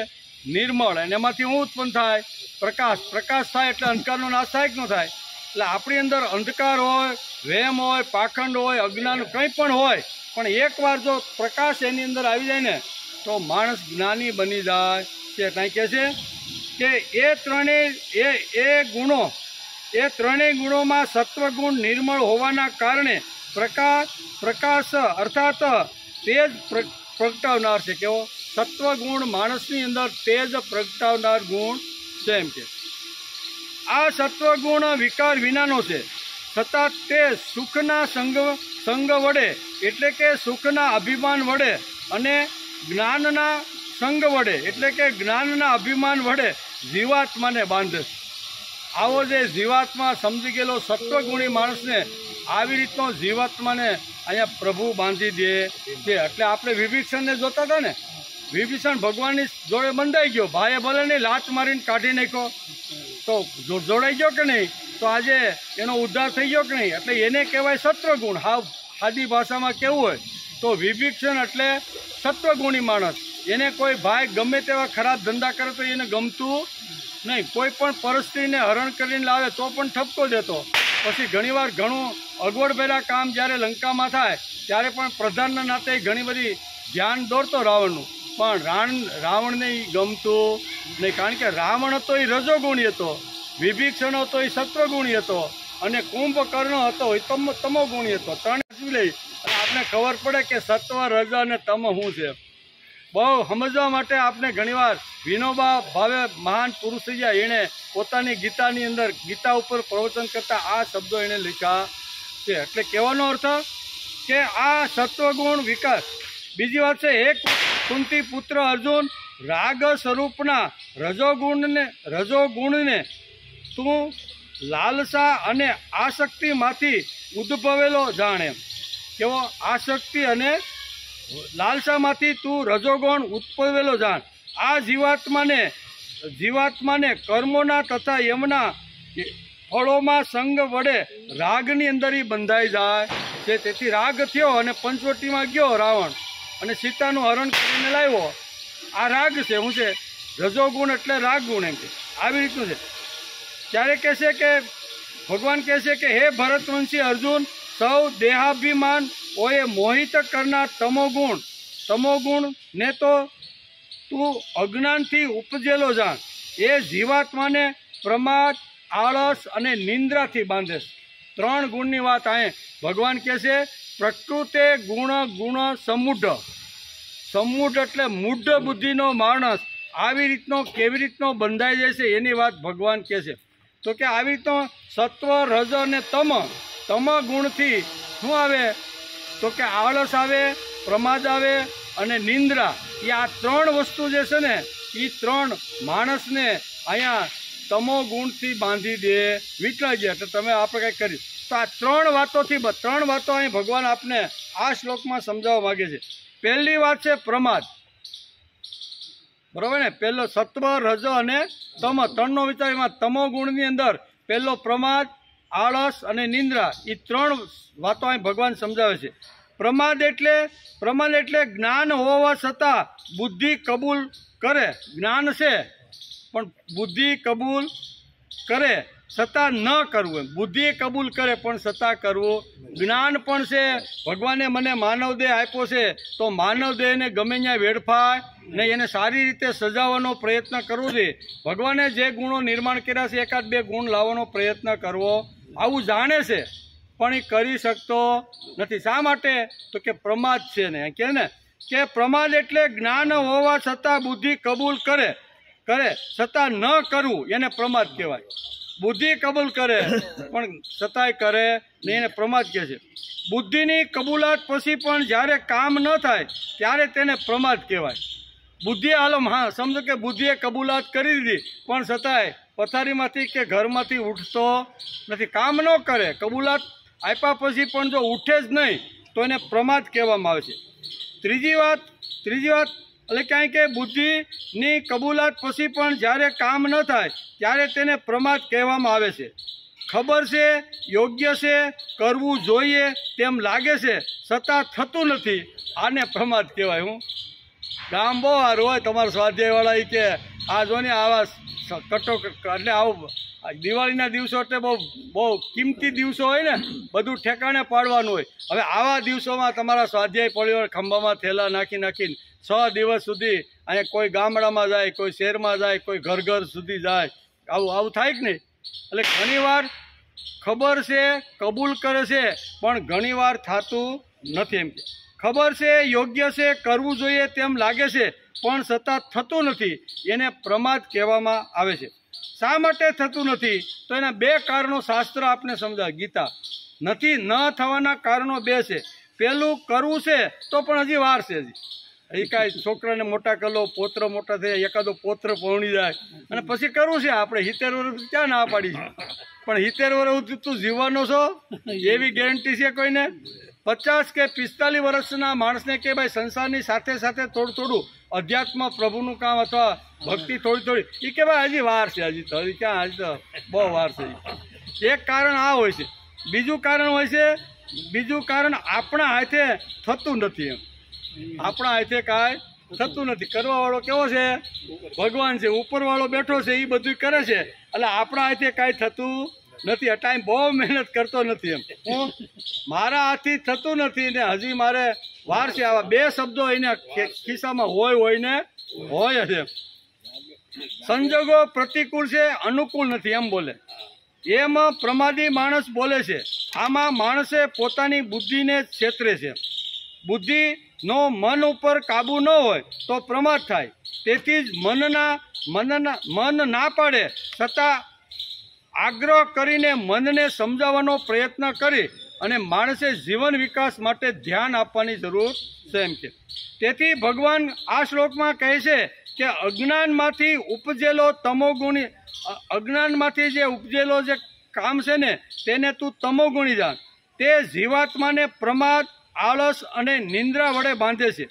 નિર્મળ. અને એમાંથી શું ઉત્પન્ન થાય? પ્રકાશ. પ્રકાશ થાય એટલે અંધકારનો નાશ થાય કે ન થાય? એટલે આપણી અંદર અંધકાર હોય, વહેમ હોય, પાખંડ હોય, અજ્ઞાન કંઈ પણ હોય, પણ એકવાર જો પ્રકાશ એની અંદર આવી જાય ને તો માણસ જ્ઞાની બની જાય છે. કાંઈ કહે છે કે એ ત્રણેય ગુણોમાં સત્વગુણ નિર્મળ હોવાના કારણે પ્રકાશ અર્થાત તેજ પ્રગટાવનાર છે. કેવો? સત્વગુણ માણસની અંદર તેજ પ્રગટાવનાર ગુણ છે. એમ કે આ સત્વગુણ વિકાર વિનાનો છે, છતાં તે સુખના સંગ વડે એટલે કે સુખના અભિમાન વડે અને જ્ઞાનના સંગ વડે એટલે કે જ્ઞાનના અભિમાન વડે જીવાત્માને બાંધે. આવો જે જીવાત્મા સમજી ગયેલો સત્વગુણી માણસને આવી રીતનો જીવાત્માને અહીંયા પ્રભુ બાંધી દે છે. એટલે આપણે વિભીષણને જોતા હતા ને, વિભીષણ ભગવાનની જોડે બંધાઈ ગયો, ભાઈએ ભલે નહીં લાત મારીને કાઢી નાખ્યો તો જોડાઈ ગયો કે નહીં, તો આજે એનો ઉદ્ધાર થઈ ગયો કે નહીં. એટલે એને કહેવાય સત્વગુણ. હાવ સાદી ભાષામાં કેવું હોય તો વિભીષણ એટલે સત્વગુણી માણસ. એને કોઈ ભાઈ ગમે તેવા ખરાબ ધંધા કરે તો એને ગમતું નહીં. કોઈ પણ પરિસ્થિતિને હરણ કરીને લાવે તો પણ ઠપકો દેતો. પછી ઘણીવાર ઘણું અગવડભેરા કામ જ્યારે લંકામાં થાય ત્યારે પણ પ્રધાનના નાતે ઘણી બધી ધ્યાન દોરતો રાવણનું, પણ રાવણને ગમતું નહીં. કારણ કે રાવણ હતો એ રજોગુણી હતો, વિભીષણ હતો એ સત્વગુણી હતો, અને કુંભકર્ણ હતો એ તમોગુણી હતો. ત્રણ લઈ અને આપણે ખબર પડે કે સત્વ, રજ અને તમ શું છે. બહુ સમજવા માટે આપણે ઘણીવાર વિનોબા ભાવે મહાન પુરુષ થઈ ગયા, એણે પોતાની ગીતાની અંદર ગીતા ઉપર પ્રવચન કરતા આ શબ્દો એણે લખ્યા છે. એટલે કહેવાનો અર્થ કે આ સત્વગુણ વિકાસ. બીજી વાત છે, એક કુંતી પુત્ર અર્જુન રાગ સ્વરૂપના રજોગુણને તું લાલસા અને આસક્તિમાંથી ઉદ્ભવેલો જાણ. એમ કેવો આસક્તિ અને લાલસામાંથી તું રજોગુણ ઉત્પવેલો જાણ. આ જીવાત્માને કર્મોના તથા યમના ફળોમાં સંગ વડે રાગની અંદર બંધાઈ જાય છે. તેથી રાગ થયો અને પંચવટીમાં ગયો રાવણ અને સીતાનું હરણ કરીને લાવ્યો. આ રાગ છે. શું છે? રજોગુણ એટલે રાગગુણ. એમ કે આવી રીતનું છે. ત્યારે કહેશે કે ભગવાન કહેશે કે હે ભરતવંશી અર્જુન, સૌ દેહાભિમાન ઓએ મોહિત કરનાર તમોગુણને તો તું અજ્ઞાનથી ઉપજેલો જાણ. એ જીવાત્માને પ્રમાદ, આળસ અને નિંદ્રાથી બાંધે. ત્રણ ગુણની વાત અહીં ભગવાન કહે છે. પ્રકૃતે ગુણ સમૂઢ એટલે મૂઢ બુદ્ધિનો માણસ આવી રીતનો કેવી રીતનો બંધાઈ જાય છે એની વાત ભગવાન કહે છે. તો કે આવી રીતનો સત્વ, રજ અને તમ ગુણથી શું આવે તો કે આળસ આવે, પ્રમાદ આવે અને નિંદ્રા. એ આ ત્રણ વસ્તુ જે છે ને એ ત્રણ માણસને અહીંયા તમો ગુણથી બાંધી દે, વીંટળાઈ જાય. એટલે તમે આપણે કંઈક કરી તો આ ત્રણ વાતો અહીં ભગવાન આપને આ શ્લોકમાં સમજાવવા માગે છે. પહેલી વાત છે પ્રમાદ. બરાબર ને? પહેલો સત્વ, રજ અને તમ, ત્રણનો વિચાર. એમાં તમો ગુણની અંદર પહેલો પ્રમાદ, આળસ અને નિંદ્રા. એ ત્રણ વાતો અહીં ભગવાન સમજાવે છે. પ્રમાદ એટલે જ્ઞાન હોવા છતાં બુદ્ધિ કબૂલ કરે. જ્ઞાન છે પણ બુદ્ધિ કબૂલ કરે છતાં ન કરવું. એમ બુદ્ધિ કબૂલ કરે પણ છતાં કરવું. જ્ઞાન પણ છે. ભગવાને મને માનવ દેહ આપ્યો છે તો માનવ દેહને ગમે ત્યાં વેડફાય ને એને સારી રીતે સજાવવાનો પ્રયત્ન કરવો જોઈએ. ભગવાને જે ગુણો નિર્માણ કર્યા છે એકાદ બે ગુણ લાવવાનો પ્રયત્ન કરવો. આવું જાણે છે પણ એ કરી શકતો નથી. શા માટે? તો કે પ્રમાદ છે ને. કે પ્રમાદ એટલે જ્ઞાન હોવા છતાં બુદ્ધિ કબૂલ કરે છતાં ન કરવું એને પ્રમાદ કહેવાય. બુદ્ધિ કબૂલ કરે પણ છતાંય કરે ને એને પ્રમાદ કહે છે. બુદ્ધિની કબૂલાત પછી પણ જ્યારે કામ ન થાય ત્યારે તેને પ્રમાદ કહેવાય. બુદ્ધિ આલમ, હા સમજો કે બુદ્ધિએ કબૂલાત કરી દીધી પણ છતાંય પથારીમાંથી કે ઘરમાંથી ઉઠતો નથી, કામ ન કરે. કબૂલાત આપ્યા પછી પણ જો ઉઠે જ નહીં તો એને પ્રમાદ કહેવામાં આવે છે. ત્રીજી વાત એટલે ક્યાંય કે બુદ્ધિની કબૂલાત પછી પણ જ્યારે કામ ન થાય ત્યારે તેને પ્રમાદ કહેવામાં આવે છે. ખબર છે, યોગ્ય છે, કરવું જોઈએ તેમ લાગે છે છતાં થતું નથી, આને પ્રમાદ કહેવાય. હું ગામ બહુ સારું હોય તમારા સ્વાધ્યાયવાળા એ કે આ જો ને આવા એટલે આવું દિવાળીના દિવસો એટલે બહુ કિંમતી દિવસો હોય ને, બધું ઠેકાણે પાડવાનું હોય. હવે આવા દિવસોમાં તમારા સ્વાધ્યાય પડ્યો ખંભામાં થેલા નાખીને 6 દિવસ સુધી અહીંયા કોઈ ગામડામાં જાય, કોઈ શહેરમાં જાય, કોઈ ઘર સુધી જાય. આવું થાય કે નહીં? એટલે ઘણીવાર ખબર છે, કબૂલ કરે છે પણ ઘણીવાર થતું નથી. એમ કે ખબર છે, યોગ્ય છે, કરવું જોઈએ તેમ લાગે છે પણ છતાં થતું નથી, એને પ્રમાદ કહેવામાં આવે છે. શા માટે થતું નથી? તો એના 2 કારણો શાસ્ત્ર આપને સમજાવે. ગીતા નથી ન થવાના કારણો 2 છે. પહેલું કરવું છે તો પણ હજી વાર છે. એ કાંઈ છોકરાને મોટા કરો, પોત્ર મોટા થયા, એકાદો પોત્ર પૌણી જાય અને પછી કરવું છે. આપણે 70 વર્ષ ક્યાં ના પાડી છે? પણ 70 વર્ષ તું જીવવાનો છો એવી ગેરંટી છે કોઈને? 50 કે 45 વર્ષના માણસને કે ભાઈ સંસારની સાથે સાથે થોડું થોડું અધ્યાત્મ પ્રભુનું કામ અથવા ભક્તિ થોડી થોડી, એ કે ભાઈ હજી વાર છે, હજી તો ક્યાં, હજી તો બહુ વાર છે. એક કારણ આ હોય છે. બીજું કારણ આપણા હાથે થતું નથી. એમ આપણા હાથે કાંઈ થતું નથી. કરવાવાળો કેવો છે? ભગવાન છે. ઉપરવાળો બેઠો છે, એ બધું કરે છે. એટલે આપણા હાથે કાંઈ થતું નથી. આ ટાઈમ બહુ મહેનત કરતો નથી. એમ હું મારા હાથથી થતું નથી ને હજી મારે વાર છે. આવા 2 શબ્દો એના ખિસ્સામાં હોય છે. સંજોગો પ્રતિકૂળ છે, અનુકૂળ નથી, એમ બોલે. એમ પ્રમાદી માણસ બોલે છે. આમાં માણસે પોતાની બુદ્ધિને છેતરે છે. બુદ્ધિનો મન ઉપર કાબુ ન હોય તો પ્રમાદ થાય. તેથી જ મન ના પાડે છતાં આગ્રહ કરીને મનને સમજાવવાનો પ્રયત્ન કરી અને માણસે જીવન વિકાસ માટે ધ્યાન આપવાની જરૂર છે. એમ કે તેથી ભગવાન આ શ્લોકમાં કહે છે કે અજ્ઞાનમાંથી ઉપજેલો તમોગુણી, અજ્ઞાનમાંથી જે ઉપજેલો જે કામ છે ને તેને તું તમોગુણી જાણ. તે જીવાત્માને પ્રમાદ, આળસ અને નિંદ્રા વડે બાંધે છે.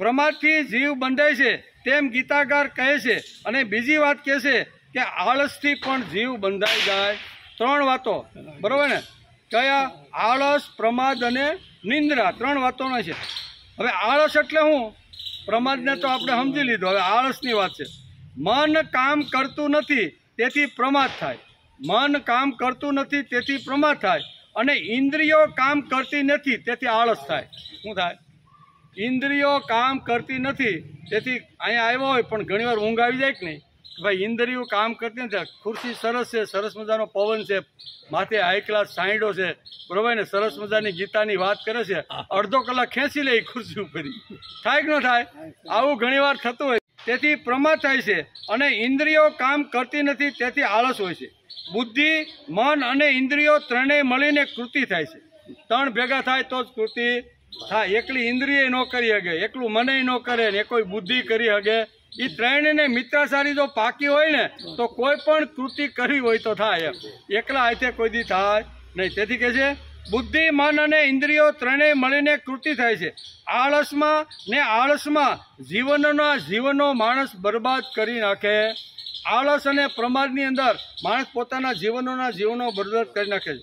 પ્રમાદથી જીવ બંધાય છે તેમ ગીતાકાર કહે છે. અને બીજી વાત કહે છે કે આળસથી પણ જીવ બંધાઈ જાય. 3 વાતો, બરોબર ને? કયા? આળસ, પ્રમાદ અને નિંદ્રા. 3 વાતોનો છે. હવે આળસ એટલે હું? પ્રમાદને તો આપણે સમજી લીધું. હવે આળસની વાત છે. મન કામ કરતું નથી તેથી પ્રમાદ થાય. મન કામ કરતું નથી તેથી પ્રમાદ થાય. અને ઇન્દ્રિયો કામ કરતી નથી તેથી આળસ થાય. શું થાય? ઇન્દ્રિયો કામ કરતી નથી તેથી અહીંયા આવ્યો હોય પણ ઘણીવાર ઊંઘ આવી જાય કે નહીં? ભાઈ ઇન્દ્રિયો કામ કરતી નથી. ખુરશી સરસ છે, સરસ મજાનો પવન છે, માથે હાઈ ક્લાસ સાંઈડો છે, બરોબર ને? સરસ મજાની ગીતાની વાત કરે છે, અડધો કલાક ખેંચી લે ખુરશી ઉપર. થાય કે ન થાય? આવું ઘણીવાર થતું હોય. તેથી પ્રમાદ થાય છે. અને ઇન્દ્રિયો કામ કરતી નથી તેથી આળસ હોય છે. બુદ્ધિ, મન અને ઇન્દ્રિયો ત્રણેય મળીને કૃતિ થાય છે. 3 ભેગા થાય તો જ કૃતિ થાય. એકલી ઇન્દ્રિય ન કરી શકે, એકલું મને ન કરે ને કોઈ બુદ્ધિ કરી શકે. એ ત્રણેયને મિત્રાચારી જો પાકી હોય ને તો કોઈ પણ કૃતિ કરવી હોય તો થાય. એકલા હાથે કોઈ દી થાય નહીં. તેથી કહે છે બુદ્ધિ, મન અને ઇન્દ્રિયો ત્રણેય મળીને કૃતિ થાય છે. આળસમાં જીવનો માણસ બરબાદ કરી નાખે. આળસ અને પ્રમાદની અંદર માણસ પોતાના જીવનો બરબાદ કરી નાખે છે.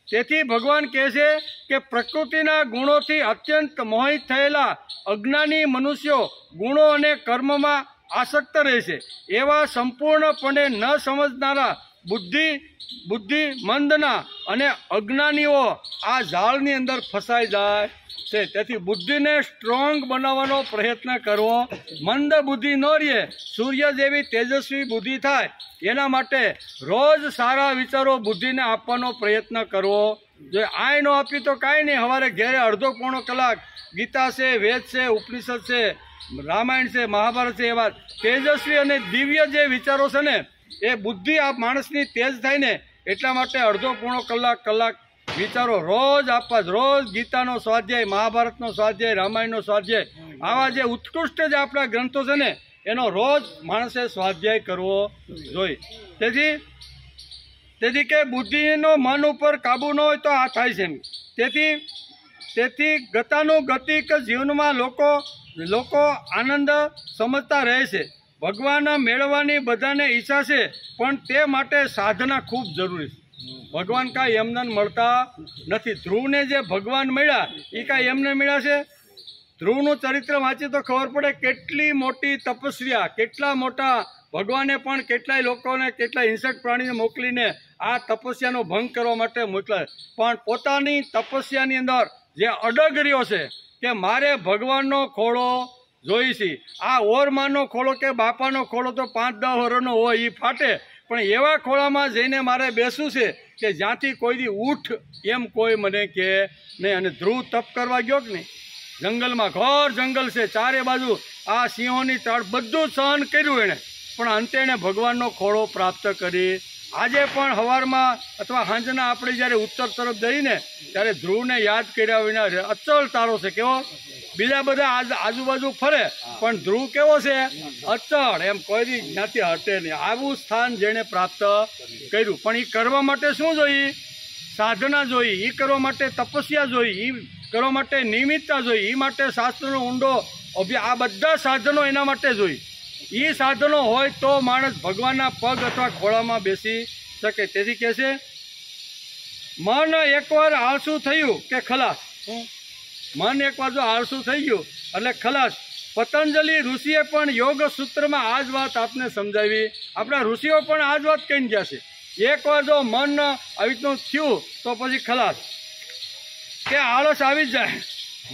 તેથી ભગવાન કહે છે કે પ્રકૃતિના ગુણોથી અત્યંત મોહિત થયેલા અજ્ઞાની મનુષ્યો ગુણો અને કર્મમાં આસક્ત રહે છે. એવા સંપૂર્ણપણે ન સમજનારા બુદ્ધિમંદના અને અજ્ઞાનીઓ આ જાળની અંદર ફસાઈ જાય છે. તેથી બુદ્ધિને સ્ટ્રોંગ બનાવવાનો પ્રયત્ન કરવો. મંદ બુદ્ધિ ન રહે, સૂર્ય જેવી તેજસ્વી બુદ્ધિ થાય એના માટે રોજ સારા વિચારો બુદ્ધિને આપવાનો પ્રયત્ન કરવો જોઈએ. આય નો આપી તો કાંઈ નહીં. સવારે ઘેરે અડધો પોણો કલાક ગીતા છે, વેદ છે, ઉપનિષદ છે, રામાયણ છે, મહાભારત છે, એવા તેજસ્વી અને દિવ્ય જે વિચારો છે ને એ બુદ્ધિ આ માણસની તેજ થાય ને એટલા માટે અડધો પોણો કલાક વિચારો રોજ આપવા. રોજ ગીતાનો સ્વાધ્યાય, મહાભારતનો સ્વાધ્યાય, રામાયણનો સ્વાધ્યાય, આવા જે ઉત્કૃષ્ટ જે આપણા ગ્રંથો છે ને એનો રોજ માણસે સ્વાધ્યાય કરવો જોઈએ. તેથી કે બુદ્ધિનો મન ઉપર કાબુ ન હોય તો આ થાય છે. તેથી ગતાનુગતિક જીવનમાં લોકો આનંદ સમજતા રહે છે. ભગવાન મેળવવાની બધાને ઈચ્છા છે પણ તે માટે સાધના ખૂબ જરૂરી છે. ભગવાન કાંઈ એમને મળતા નથી. ધ્રુવને જે ભગવાન મળ્યા એ કાંઈ એમને મળ્યા છે? ધ્રુવનું ચરિત્ર વાંચીએ તો ખબર પડે કેટલી મોટી તપસ્યા, કેટલા મોટા ભગવાને પણ કેટલાય લોકોને, કેટલાય હિંસક પ્રાણીને મોકલીને આ તપસ્યાનો ભંગ કરવા માટે મોકલાય. પણ પોતાની તપસ્યાની અંદર જે અડગ રહ્યો છે કે મારે ભગવાનનો ખોળો જોઈ છે. આ ઓરમાનો ખોળો કે બાપાનો ખોળો તો 5-10 વર્ષનો હોય એ ફાટે, પણ એવા ખોળામાં જઈને મારે બેસવું છે કે જ્યાંથી કોઈ દી ઉઠ એમ કોઈ મને કહે નહીં. અને ધ્રુવ તપ કરવા ગયો કે નહીં? જંગલમાં, ઘોર જંગલ છે, ચારે બાજુ આ સિંહોની ચાળ, બધું સહન કર્યું એણે, પણ અંતે એણે ભગવાનનો ખોળો પ્રાપ્ત કરી. આજે પણ સવારમાં અથવા સાંજના આપણે જ્યારે ઉત્તર તરફ જઈને ત્યારે ધ્રુવને યાદ કર્યા વિના અચલ તારો છે. કેવો બીજા બધા આજુબાજુ ફરે, પણ ધ્રુવ કેવો છે? અચળ, એમ કોઈ જ્ઞાતિ હટે નહીં. આવું સ્થાન જેણે પ્રાપ્ત કર્યું. પણ એ કરવા માટે શું જોઈએ? સાધના જોઈએ. એ કરવા માટે તપસ્યા જોઈએ. એ કરવા માટે નિયમિતતા જોઈએ. એ માટે શાસ્ત્રનો ઊંડો અભ્યાસ. આ બધા સાધનો એના માટે જોઈએ. એ સાધનો હોય તો માણસ ભગવાનના પગ અથવા ખોળામાં બેસી શકે. તેથી કહે છે, મન એકવાર આળસુ થયું કે ખલાસ. મન એકવાર જો આળસુ થઈ ગયું એટલે ખલાસ. પતંજલિ ઋષિએ પણ યોગ સૂત્રમાં આ જ વાત આપને સમજાવી. આપણા ઋષિઓ પણ આ જ વાત કહીને ગયા છે. એકવાર જો મન આવી રીતનું થયું તો પછી ખલાસ, કે આળસ આવી જાય.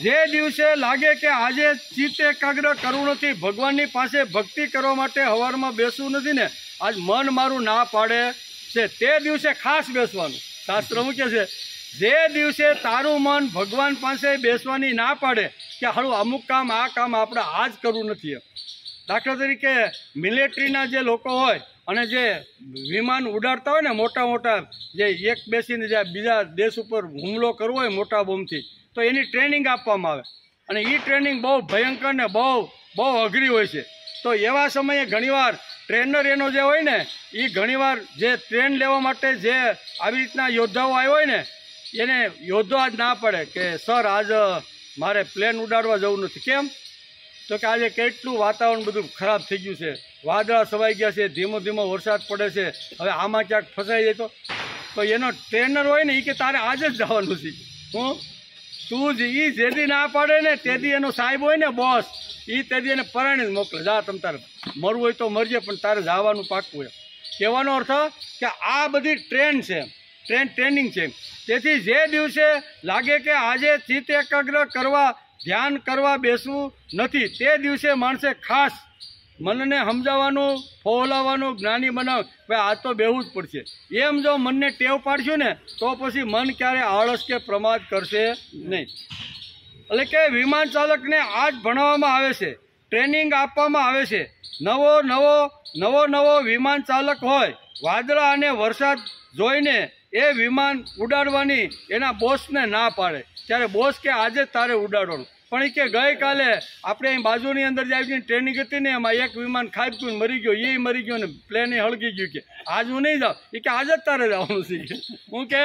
જે દિવસે લાગે કે આજે ચિત્ત એકાગ્ર કરવું નથી, ભગવાનની પાસે ભક્તિ કરવા માટે હવારમાં બેસવું નથી ને, આજ મન મારું ના પાડે છે, તે દિવસે ખાસ બેસવાનું. શાસ્ત્ર શું કહે છે? જે દિવસે તારું મન ભગવાન પાસે બેસવાની ના પાડે કે હાલું અમુક કામ આ કામ આપણે આ જ કરવું નથી. દાખલા તરીકે મિલિટરીના જે લોકો હોય અને જે વિમાન ઉડાડતા હોય ને મોટા મોટા, જે એક બેસીને જે બીજા દેશ ઉપર હુમલો કરવો હોય મોટા બોમ્બથી, તો એની ટ્રેનિંગ આપવામાં આવે. અને એ ટ્રેનિંગ બહુ ભયંકર ને બહુ અઘરી હોય છે. તો એવા સમયે ઘણીવાર ટ્રેનર એનો જે હોય ને, એ ઘણીવાર જે ટ્રેન લેવા માટે જે આવી રીતના યોદ્ધાઓ આવ્યા હોય ને, એને યોદ્ધો આજ ના પડે કે સર આજ મારે પ્લેન ઉડાડવા જવું નથી. કેમ? તો કે આજે કેટલું વાતાવરણ બધું ખરાબ થઈ ગયું છે, વાદળા છવાઈ ગયા છે, ધીમો ધીમો વરસાદ પડે છે, હવે આમાં ક્યાંક ફસાઈ જાય તો એનો ટ્રેનર હોય ને એ કે તારે આજે જ જવાનું છે. તું જ એ જેથી ના પાડે ને તેથી એનો સાહેબ હોય ને બોસ, એ તેથી એને પરાણી મોકલે, જા તમ તારે મરવું હોય તો મરજે પણ તારે જવાનું પાકું. કહેવાનો અર્થ કે આ બધી ટ્રેનિંગ છે. તેથી જે દિવસે લાગે કે આજે ચિત્ત એકાગ્ર કરવા, ધ્યાન કરવા બેસવું નથી, તે દિવસે માણસે ખાસ મનને સમજાવવાનું, ફોલાવવાનું, જ્ઞાની બનાવ. ભાઈ આ તો બેહવું જ પડશે. એમ જો મનને ટેવ પાડશું ને તો પછી મન ક્યારે આળસ કે પ્રમાદ કરશે નહીં. એટલે કે વિમાન ચાલકને આ જ ભણાવવામાં આવે છે, ટ્રેનિંગ આપવામાં આવે છે. નવો વિમાન ચાલક હોય, વાદળા અને વરસાદ જોઈને એ વિમાન ઉડાડવાની એના બોસને ના પાડે, ત્યારે બોસ કે આજે તારે ઉડાડવાનું. પણ એ કે ગઈકાલે આપણે અહીં બાજુની અંદર જે આવી ટ્રેનિંગ હતી ને, એમાં એક વિમાન ખાઈ ગયું મરી ગયો, એ મરી ગયો ને પ્લેન હળગી ગયું. કે આજ હું નહીં જાઉં. એ કે આજ જ તારે જવાનું છે. હું કે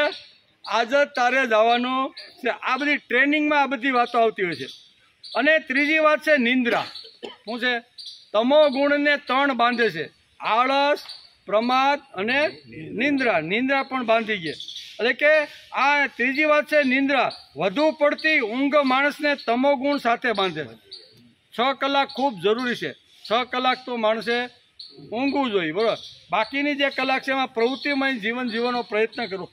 આજ જ તારે જવાનું છે. આ બધી ટ્રેનિંગમાં આ બધી વાતો આવતી હોય છે. અને ત્રીજી વાત છે નિંદ્રા. શું છે? તમો ગુણને 3 બાંધે છે: આળસ, પ્રમાદ અને નિંદ્રા. નિંદ્રા પણ બાંધી ગઈ. એટલે કે આ ત્રીજી વાત છે નિંદ્રા. વધુ પડતી ઊંઘ માણસને તમો ગુણ સાથે બાંધે છે. 6 કલાક ખૂબ જરૂરી છે. 6 કલાક તો માણસે ઊંઘવું જોઈએ, બરાબર. બાકીની જે કલાક છે એમાં પ્રવૃત્તિમય જીવન જીવવાનો પ્રયત્ન કરો.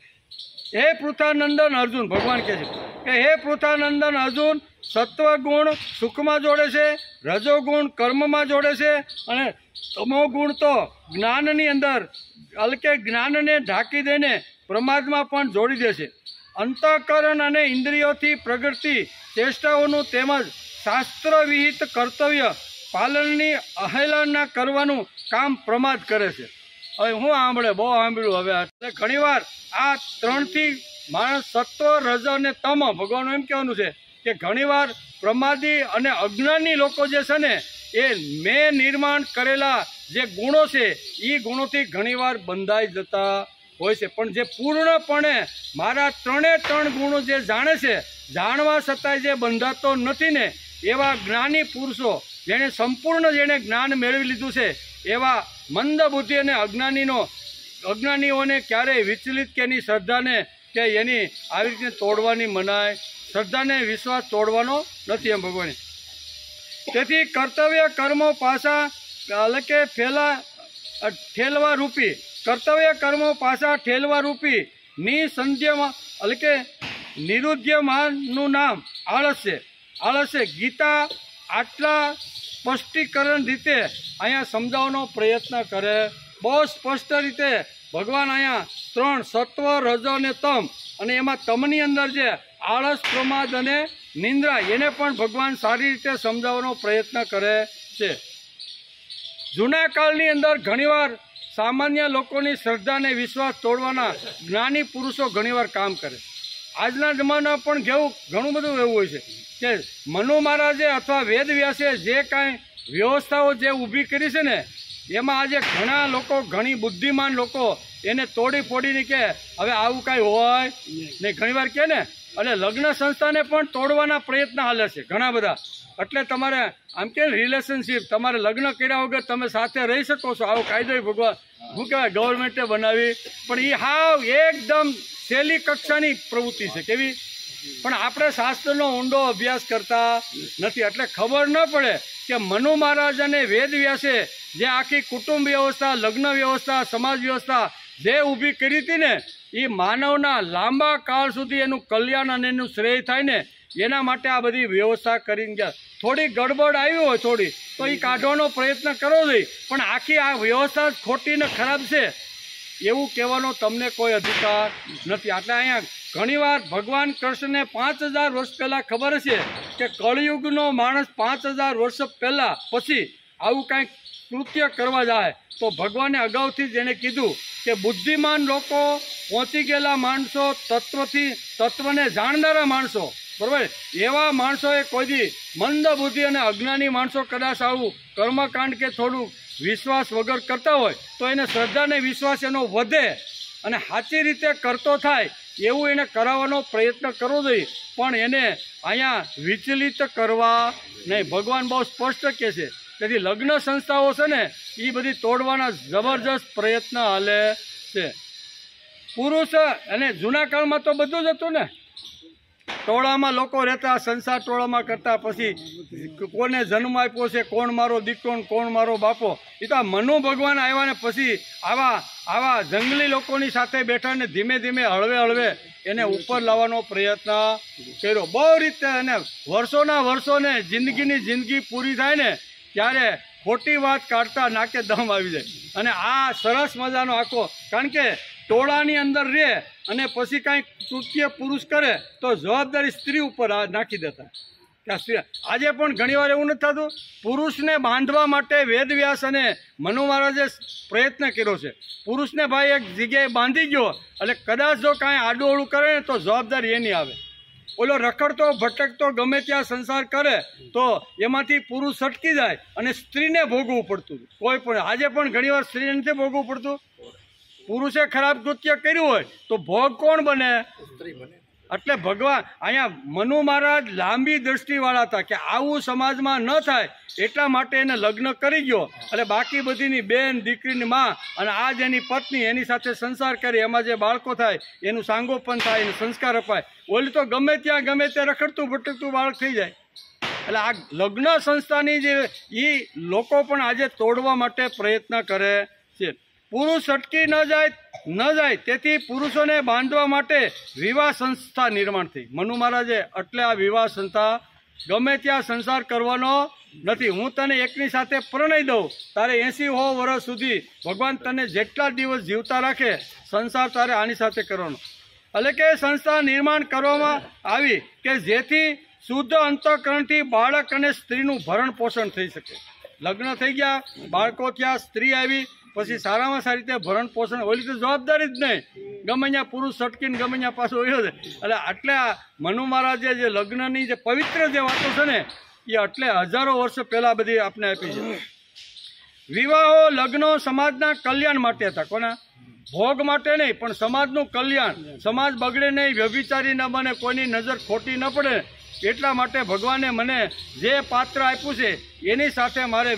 હે પૃથાનંદન અર્જુન, ભગવાન કહે છે કે હે પૃથાનંદન અર્જુન, સત્વગુણ સુખમાં જોડે છે, રજોગુણ કર્મમાં જોડે છે, અને તમો ગુણ તો જ્ઞાનની અંદર, એટલે કે જ્ઞાનને ઢાંકી દઈને પ્રમાદમાં પણ જોડી દે છે. અંતઃકરણ અને ઇન્દ્રિયોથી પ્રગટતી ચેષ્ટાઓનું તેમજ શાસ્ત્ર વિહિત કર્તવ્ય પાલનની અહેલના કરવાનું કામ પ્રમાદ કરે છે. હવે હું સાંભળે બહુ સાંભળ્યું. હવે એટલે ઘણીવાર આ 3થી માણસ સત્વ, રજ અને તમ, ભગવાનનું એમ કહેવાનું છે કે ઘણીવાર પ્રમાદી અને અજ્ઞાની લોકો જે છે ને, એ મેં નિર્માણ કરેલા જે ગુણો છે એ ગુણોથી ઘણીવાર બંધાઈ જતા હોય છે. પણ જે પૂર્ણપણે મારા 3 ગુણો જે જાણે છે, જાણવા છતાંય જે બંધાતો નથી ને, એવા જ્ઞાની પુરુષો, જેણે સંપૂર્ણ જ્ઞાન મેળવી લીધું છે, એવા મંદ બુદ્ધિ અને અજ્ઞાનીઓને ક્યારેય વિચલિત કે એની શ્રદ્ધાને કે એની આવી રીતે તોડવાની મનાય. શ્રદ્ધાને વિશ્વાસ તોડવાનો નથી એમ ભગવાને. તેથી કર્તવ્ય કર્મો પાછા, એટલે કે ઠેલવા રૂપી, કર્તવ્ય કર્મો પાછા ઠેલવા રૂપી નિસંધ્યમાં, એટલે કે નિરુદ્યમાનનું નામ આળસ છે. ગીતા આટલા સ્પષ્ટીકરણ રીતે અહીંયા સમજાવવાનો પ્રયત્ન કરે. બહુ સ્પષ્ટ રીતે ભગવાન અહીંયા 3 સત્વ, રજ અને તમ, અને એમાં તમની અંદર જે આળસ, પ્રમાદ અને નિંદ્રા, એને પણ ભગવાન સારી રીતે સમજાવવાનો પ્રયત્ન કરે છે. જૂના કાળની અંદર ઘણીવાર સામાન્ય લોકોની શ્રદ્ધા અને વિશ્વાસ તોડવાના જ્ઞાની પુરુષો ઘણીવાર કામ કરે. આજના જમાના પણ ઘણું બધું એવું હોય છે કે મનુ મહારાજે અથવા વેદ વ્યાસે જે કાંઈ વ્યવસ્થાઓ જે ઊભી કરી છે ને એમાં આજે ઘણા લોકો ઘણી બુદ્ધિમાન લોકો એને તોડી ફોડીને કે હવે આવું કાંઈ હોય ને ઘણીવાર કહે ને એટલે લગ્ન સંસ્થાને પણ તોડવાના પ્રયત્ન હાલે છે ઘણા બધા. એટલે તમારે આમ કે રિલેશનશીપ તમારે લગ્ન કર્યા વગર તમે સાથે રહી શકો છો, આવો કાયદો ભગવાન શું કહેવાય ગવર્મેન્ટે બનાવી, પણ એ હાવ એકદમ સહેલી કક્ષાની પ્રવૃત્તિ છે. કેવી? પણ આપણે શાસ્ત્રનો ઊંડો અભ્યાસ કરતા નથી એટલે ખબર ન પડે કે મનુ મહારાજ અને વેદ વ્યાસે જે આખી કુટુંબ વ્યવસ્થા, લગ્ન વ્યવસ્થા, સમાજ વ્યવસ્થા જે ઊભી કરી હતી ને એ માનવના લાંબા કાળ સુધી એનું કલ્યાણ અને એનું શ્રેય થાય ને એના માટે આ બધી વ્યવસ્થા કરીને ગયા. થોડી ગડબડ આવી હોય થોડી તો એ કાઢવાનો પ્રયત્ન કરવો જોઈએ, પણ આખી આ વ્યવસ્થા ખોટી ને ખરાબ છે એવું કહેવાનો તમને કોઈ અધિકાર નથી. એટલે અહીંયા ઘણીવાર ભગવાન કૃષ્ણને 5000 વર્ષ પહેલાં ખબર છે કે કળિયુગનો માણસ 5000 વર્ષ પહેલાં પછી આવું કાંઈક કૃત્ય કરવા જાય તો ભગવાને અગાઉથી જ એને કીધું કે બુદ્ધિમાન લોકો, પહોંચી ગયેલા માણસો, તત્વને જાણનારા માણસો, બરાબર, એવા માણસોએ કોઈ દી મંદ બુદ્ધિ અને અજ્ઞાની માણસો કદાચ આવું કર્મકાંડ કે થોડું વિશ્વાસ વગર કરતા હોય તો એને શ્રદ્ધા ને વિશ્વાસ એનો વધે અને સાચી રીતે કરતો થાય એવું એને કરાવવાનો પ્રયત્ન કરવો જોઈએ, પણ એને અહીંયા વિચલિત કરવા નહીં. ભગવાન બહુ સ્પષ્ટ કહે છે. તેથી લગ્ન સંસ્થાઓ છે ને એ બધી તોડવાના જબરજસ્ત પ્રયત્ન હાલે છે. પુરુષ અને જૂના કાળમાં તો બધું જ હતું ને, ટોળામાં લોકો રહેતા, સંસાર ટોળામાં કરતા, પછી કોને જન્મ આપ્યો છે, કોણ મારો દીકરો કોણ મારો બાપો, એ તો મનુ ભગવાન આવ્યા ને પછી આવા જંગલી લોકોની સાથે બેઠા ને ધીમે ધીમે હળવે એને ઉપર લાવવાનો પ્રયત્ન કર્યો બહુ રીતે. અને વર્ષોના વર્ષોને જિંદગી પૂરી થાય ને ત્યારે ખોટી વાત કાઢતા નાકે દમ આવી જાય. અને આ સરસ મજાનો આખો, કારણ કે ટોળાની અંદર રહે અને પછી કાંઈક કૃત્ય પુરુષ કરે તો જવાબદારી સ્ત્રી ઉપર નાખી દેતા. આજે પણ ઘણીવાર એવું નથી થતું. પુરુષને બાંધવા માટે વેદવ્યાસ અને મનુ મહારાજે પ્રયત્ન કર્યો છે. પુરુષને ભાઈ એક જગ્યાએ બાંધી ગયો એટલે કદાચ જો કાંઈ આડું કરે ને તો જવાબદારી એની આવે. ઓલો રખડતો ભટકતો ગમે ત્યાં સંસાર કરે તો એમાંથી પુરુષ છટકી જાય અને સ્ત્રીને ભોગવવું પડતું. કોઈ પણ આજે પણ ઘણીવાર સ્ત્રીને નથી ભોગવવું પડતું. પુરુષે ખરાબ કૃત્ય કર્યું હોય તો ભોગ કોણ બને? સ્ત્રી બને. એટલે ભગવાન અહીંયા મનુ મહારાજ લાંબી દ્રષ્ટિવાળા હતા કે આવું સમાજમાં ન થાય એટલા માટે એને લગ્ન કરી ગયો. એટલે બાકી બધીની બેન, દીકરીની માં અને આજ એની પત્ની એની સાથે સંસાર કરે, એમાં જે બાળકો થાય એનું સાંગોપન થાય, એને સંસ્કાર અપાય. ઓલી તો ગમે ત્યાં રખડતું ભટકતું બાળક થઈ જાય. એટલે આ લગ્ન સંસ્થાની જે એ લોકો પણ આજે તોડવા માટે પ્રયત્ન કરે છે. પુરુષ અટકી ન જાય તેથી પુરુષોને બાંધવા માટે વિવાહ સંસ્થા નિર્માણ થઈ. મનુ મહારાજે એટલે આ વિવાહ સંસ્થા ગમે ત્યાં સંસાર કરવાનો નથી. હું તને એકની સાથે પરણાઈ દઉં, તારે 80 વર્ષ સુધી ભગવાન તને જેટલા દિવસ જીવતા રાખે સંસાર તારે આની સાથે કરવાનો. એટલે કે સંસ્થા નિર્માણ કરવામાં આવી કે જેથી શુદ્ધ અંતઃકરણથી બાળક અને સ્ત્રીનું ભરણ પોષણ થઈ શકે. લગ્ન થઈ ગયા, બાળકો થયા, સ્ત્રી આવી, પછી સારામાં સારી રીતે ભરણ પોષણ. ઓલી તો જવાબદારી જ નહીં, ગમે અહીંયા પુરુષ છટકીને ગમે અહીંયા પાછો વયો છે. એટલે આટલા મનુ મહારાજે જે લગ્નની જે પવિત્ર જે વાતો છે ને એ એટલે હજારો વર્ષ પહેલાં બધી આપણે આપી છે. વિવાહો, લગ્નો સમાજના કલ્યાણ માટે હતા. કોના? ભોગ માટે નહીં, પણ સમાજનું કલ્યાણ, સમાજ બગડે નહીં, વ્યભિચારી ન બને, કોઈની નજર ખોટી ન પડે એટલા માટે ભગવાને મને જે પાત્ર આપ્યું છે એની સાથે મારે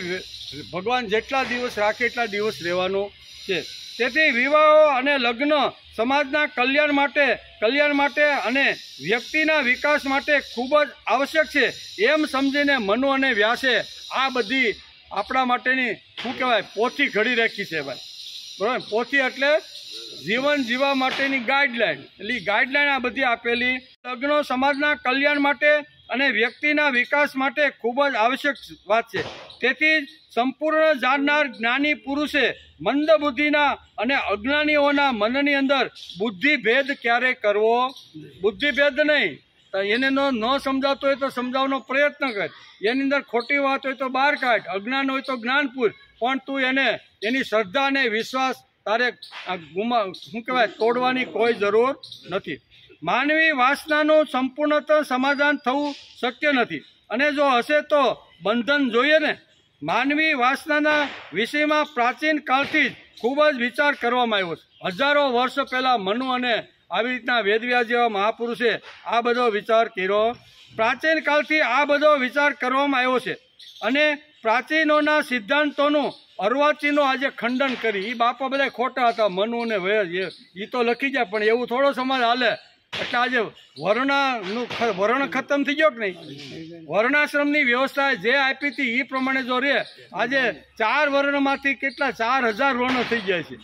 ભગવાન જેટલા દિવસ રાખે એટલા દિવસ રહેવાનું છે. તેથી વિવાહો અને લગ્ન સમાજના કલ્યાણ માટે અને વ્યક્તિના વિકાસ માટે ખૂબ જ આવશ્યક છે એમ સમજીને મનુ અને વ્યાસે આ બધી આપણા માટેની શું કહેવાય પોથી ઘડી રાખી છે ભાઈ. બરાબર? પોથી એટલે જીવન જીવવા માટેની ગાઈડલાઈન. એટલે ગાઈડલાઈન આ બધી આપેલી. લગ્નો સમાજના કલ્યાણ માટે અને વ્યક્તિના વિકાસ માટે ખૂબ જ આવશ્યક વાત છે. તેથી સંપૂર્ણ જાણનાર જ્ઞાની પુરુષે મંદ બુદ્ધિના અને અજ્ઞાનીઓના મનની અંદર બુદ્ધિભેદ ક્યારે કરવો? બુદ્ધિભેદ નહીં. એને ન સમજાતો હોય તો સમજાવવાનો પ્રયત્ન કર. એની અંદર ખોટી વાત હોય તો બહાર કાઢ, અજ્ઞાન હોય તો જ્ઞાનપૂર, પણ તું એની શ્રદ્ધા અને વિશ્વાસ તારે શું કહેવાય તોડવાની કોઈ જરૂર નથી. માનવી વાસનાનું સંપૂર્ણતઃ સમાધાન થવું શક્ય નથી, અને જો હશે તો બંધન જોઈએ ને. માનવી વાસનાના વિષયમાં પ્રાચીન કાળથી જ ખૂબ જ વિચાર કરવામાં આવ્યો છે. હજારો વર્ષ પહેલાં મનુ અને આવી રીતના વેદવ્યાસ જેવા મહાપુરુષે આ બધો વિચાર કર્યો. પ્રાચીન કાળથી આ બધો વિચાર કરવામાં આવ્યો છે, અને પ્રાચીનોના સિદ્ધાંતોનું અર્વાચીનો આજે ખંડન કરી. એ બાપા બધા ખોટા હતા, મનુ ને વેદ એ તો લખી જાય, પણ એવું થોડો સમાજ હાલે. એટલે આજે વર્ણ ખતમ થઈ ગયો કે નહીં? વર્ણાશ્રમની વ્યવસ્થા જે આપી હતી એ પ્રમાણે જો રે, આજે 4 વર્ણમાંથી કેટલા 4000 વર્ણો થઈ ગયા છે.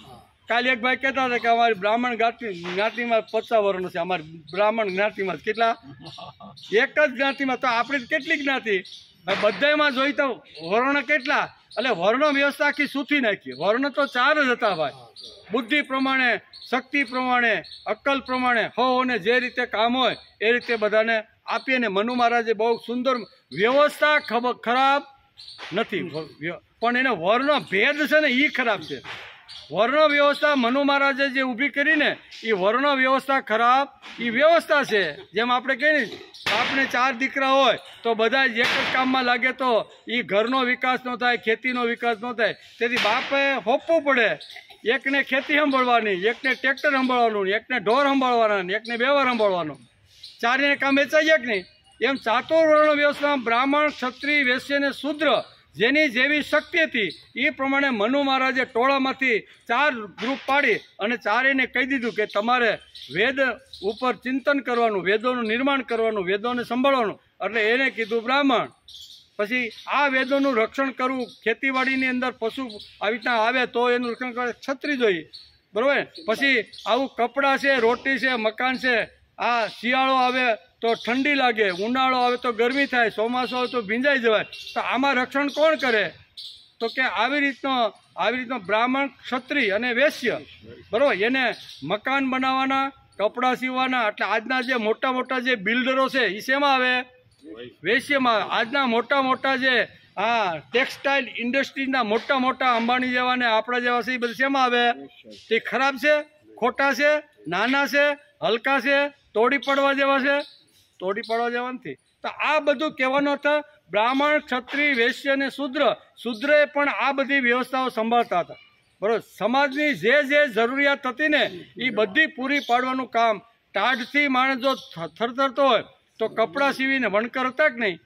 કાલે એક ભાઈ કહેતા હતા કે અમારી બ્રાહ્મણ જ્ઞાતિમાં 50 વર્ણો છે. અમારી બ્રાહ્મણ જ્ઞાતિમાં કેટલા? એક જ જ્ઞાતિમાં. તો આપણી કેટલી જ્ઞાતિ? બધામાં જોઈ તો વર્ણ કેટલા? એટલે વર્ણ વ્યવસ્થા આખી સૂથી નાખી. વર્ણ તો 4 જ હતા ભાઈ. બુદ્ધિ પ્રમાણે, શક્તિ પ્રમાણે, અક્કલ પ્રમાણે હોને જે રીતે કામ હોય એ રીતે બધાને આપીએ. ને મનુ મહારાજે બહુ સુંદર વ્યવસ્થા ખરાબ નથી, પણ એને વર્ણ ભેદ છે ને એ ખરાબ છે. વર્ણ વ્યવસ્થા મનુ મહારાજે જે ઊભી કરીને એ વર્ણ વ્યવસ્થા ખરાબ એ વ્યવસ્થા છે. જેમ આપણે કહીએ ને, આપણે 4 દીકરા હોય તો બધા જ એક જ કામમાં લાગે તો એ ઘરનો વિકાસ ન થાય, ખેતીનો વિકાસ ન થાય. તેથી બાપે હોપવું પડે. એકને ખેતી સંભાળવાની, એકને ટ્રેક્ટર સંભાળવાનું, એકને ઢોર સંભાળવાના, એકને વ્યવહાર સંભાળવાનો. 4ને કામ વેચાઈ જાય કે નહીં? એમ ચાતુર્વર્ણ વ્યવસ્થામાં બ્રાહ્મણ, ક્ષત્રિય, વૈશ્ય અને શૂદ્ર જેની જેવી શક્તિ હતી એ પ્રમાણે મનુ મહારાજે ટોળામાંથી 4 ગ્રુપ પાડી અને 4ને કહી દીધું કે તમારે વેદ ઉપર ચિંતન કરવાનું, વેદોનું નિર્માણ કરવાનું, વેદોને સંભાળવાનું. એટલે એને કીધું બ્રાહ્મણ. પછી આ વેદોનું રક્ષણ કરવું, ખેતીવાડીની અંદર પશુ આવી રીતના આવે તો એનું રક્ષણ કરે ક્ષત્રિય જોઈએ, બરાબર. પછી આવું કપડાં છે, રોટી છે, મકાન છે. આ શિયાળો આવે તો ઠંડી લાગે, ઉનાળો આવે તો ગરમી થાય, ચોમાસું આવે તો ભીંજાઈ જવાય. તો આમાં રક્ષણ કોણ કરે? તો કે આવી રીતનો બ્રાહ્મણ, ક્ષત્રિય અને વૈશ્ય, બરાબર. એને મકાન બનાવવાના, કપડાં સીવવાના. એટલે આજના જે મોટા જે બિલ્ડરો છે એ શેમાં આવે? વૈશ્યમાં. આજના મોટા જે ટેક્સટાઇલ ઇન્ડસ્ટ્રીના મોટા અંબાણી જેવા ને આપણા જેવા છે એ બધા શેમાં આવે? તે ખરાબ છે, ખોટા છે, નાના છે, હલકા છે, તોડી પડવા જેવા છે? તોડી પડવા જેવા નથી. તો આ બધું કહેવાનો અર્થ બ્રાહ્મણ, ક્ષત્રિય, વૈશ્ય અને શૂદ્રએ પણ આ બધી વ્યવસ્થાઓ સંભાળતા હતા, બરાબર. સમાજની જે જરૂરિયાત હતી ને એ બધી પૂરી પાડવાનું કામ. ટાઢથી માણસ જો થરથરતો હોય તો કપડાં સીવીને, વણકર હતા કે નહીં,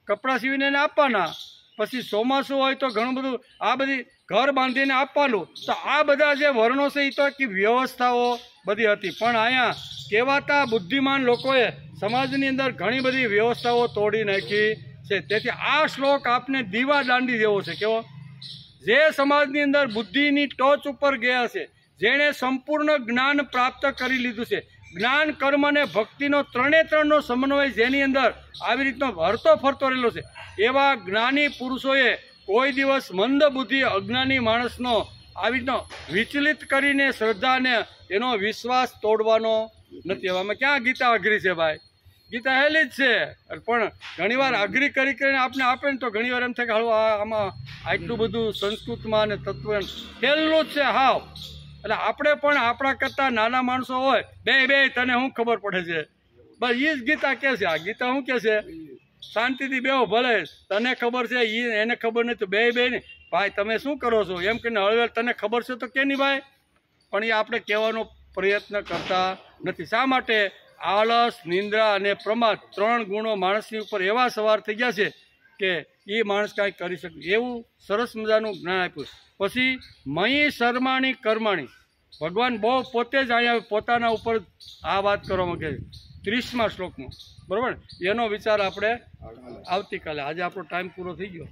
કપડાં સીવીને એને આપવાના. પછી ચોમાસું હોય તો ઘણું બધું આ બધી ઘર બાંધીને આપવાનું. તો આ બધા જે વર્ણો છે એ તો આખી વ્યવસ્થાઓ બધી હતી. પણ અહીંયા કહેવાતા બુદ્ધિમાન લોકોએ સમાજની અંદર ઘણી બધી વ્યવસ્થાઓ તોડી નાખી છે. તેથી આ શ્લોક આપને દીવા દાંડી જેવો છે. કેવો? જે સમાજની અંદર બુદ્ધિની ટોચ ઉપર ગયા છે, જેણે સંપૂર્ણ જ્ઞાન પ્રાપ્ત કરી લીધું છે, જ્ઞાન, કર્મ અને ભક્તિનો 3નો સમન્વય જેની અંદર આવી રીતનો હરતો ફરતો રહેલો છે, એવા જ્ઞાની પુરુષોએ કોઈ દિવસ મંદ બુદ્ધિ અજ્ઞાની માણસનો આવી રીતનો વિચલિત કરીને શ્રદ્ધાને એનો વિશ્વાસ તોડવાનો નથી. એવામાં ક્યાં ગીતા અઘરી છે ભાઈ? ગીતા હેલી જ છે. પણ ઘણીવાર અઘરી કરીને આપણે આપે ને તો ઘણીવાર એમ થાય કે હાલો આમાં આટલું બધું સંસ્કૃતમાં અને તત્વ હેલું જ છે હાવ. એટલે આપણે પણ આપણા કરતાં નાના માણસો હોય, બે તને શું ખબર પડે છે? બસ એ જ ગીતા કહે છે. આ ગીતા શું કહે છે? શાંતિથી બેહો, ભલે તને ખબર છે એને ખબર નથી તો બે ને ભાઈ તમે શું કરો છો એમ કહીને હળવેળ તને ખબર છે તો કે નહીં ભાઈ. પણ એ આપણે કહેવાનો પ્રયત્ન કરતા નથી. શા માટે? આળસ, નિંદ્રા અને પ્રમાદ 3 ગુણો માણસની ઉપર એવા સવાર થઈ ગયા છે કે એ માણસ કાંઈ કરી શકે. એવું સરસ મજાનું જ્ઞાન આપ્યું. પછી મયી શર્માણી કર્માણી. ભગવાન બહુ પોતે જ અહીંયા પોતાના ઉપર આ વાત કરવા માંગે છે 30મા શ્લોકમાં, બરાબર. એનો વિચાર આપણે આવતીકાલે. આજે આપણો ટાઈમ પૂરો થઈ ગયો.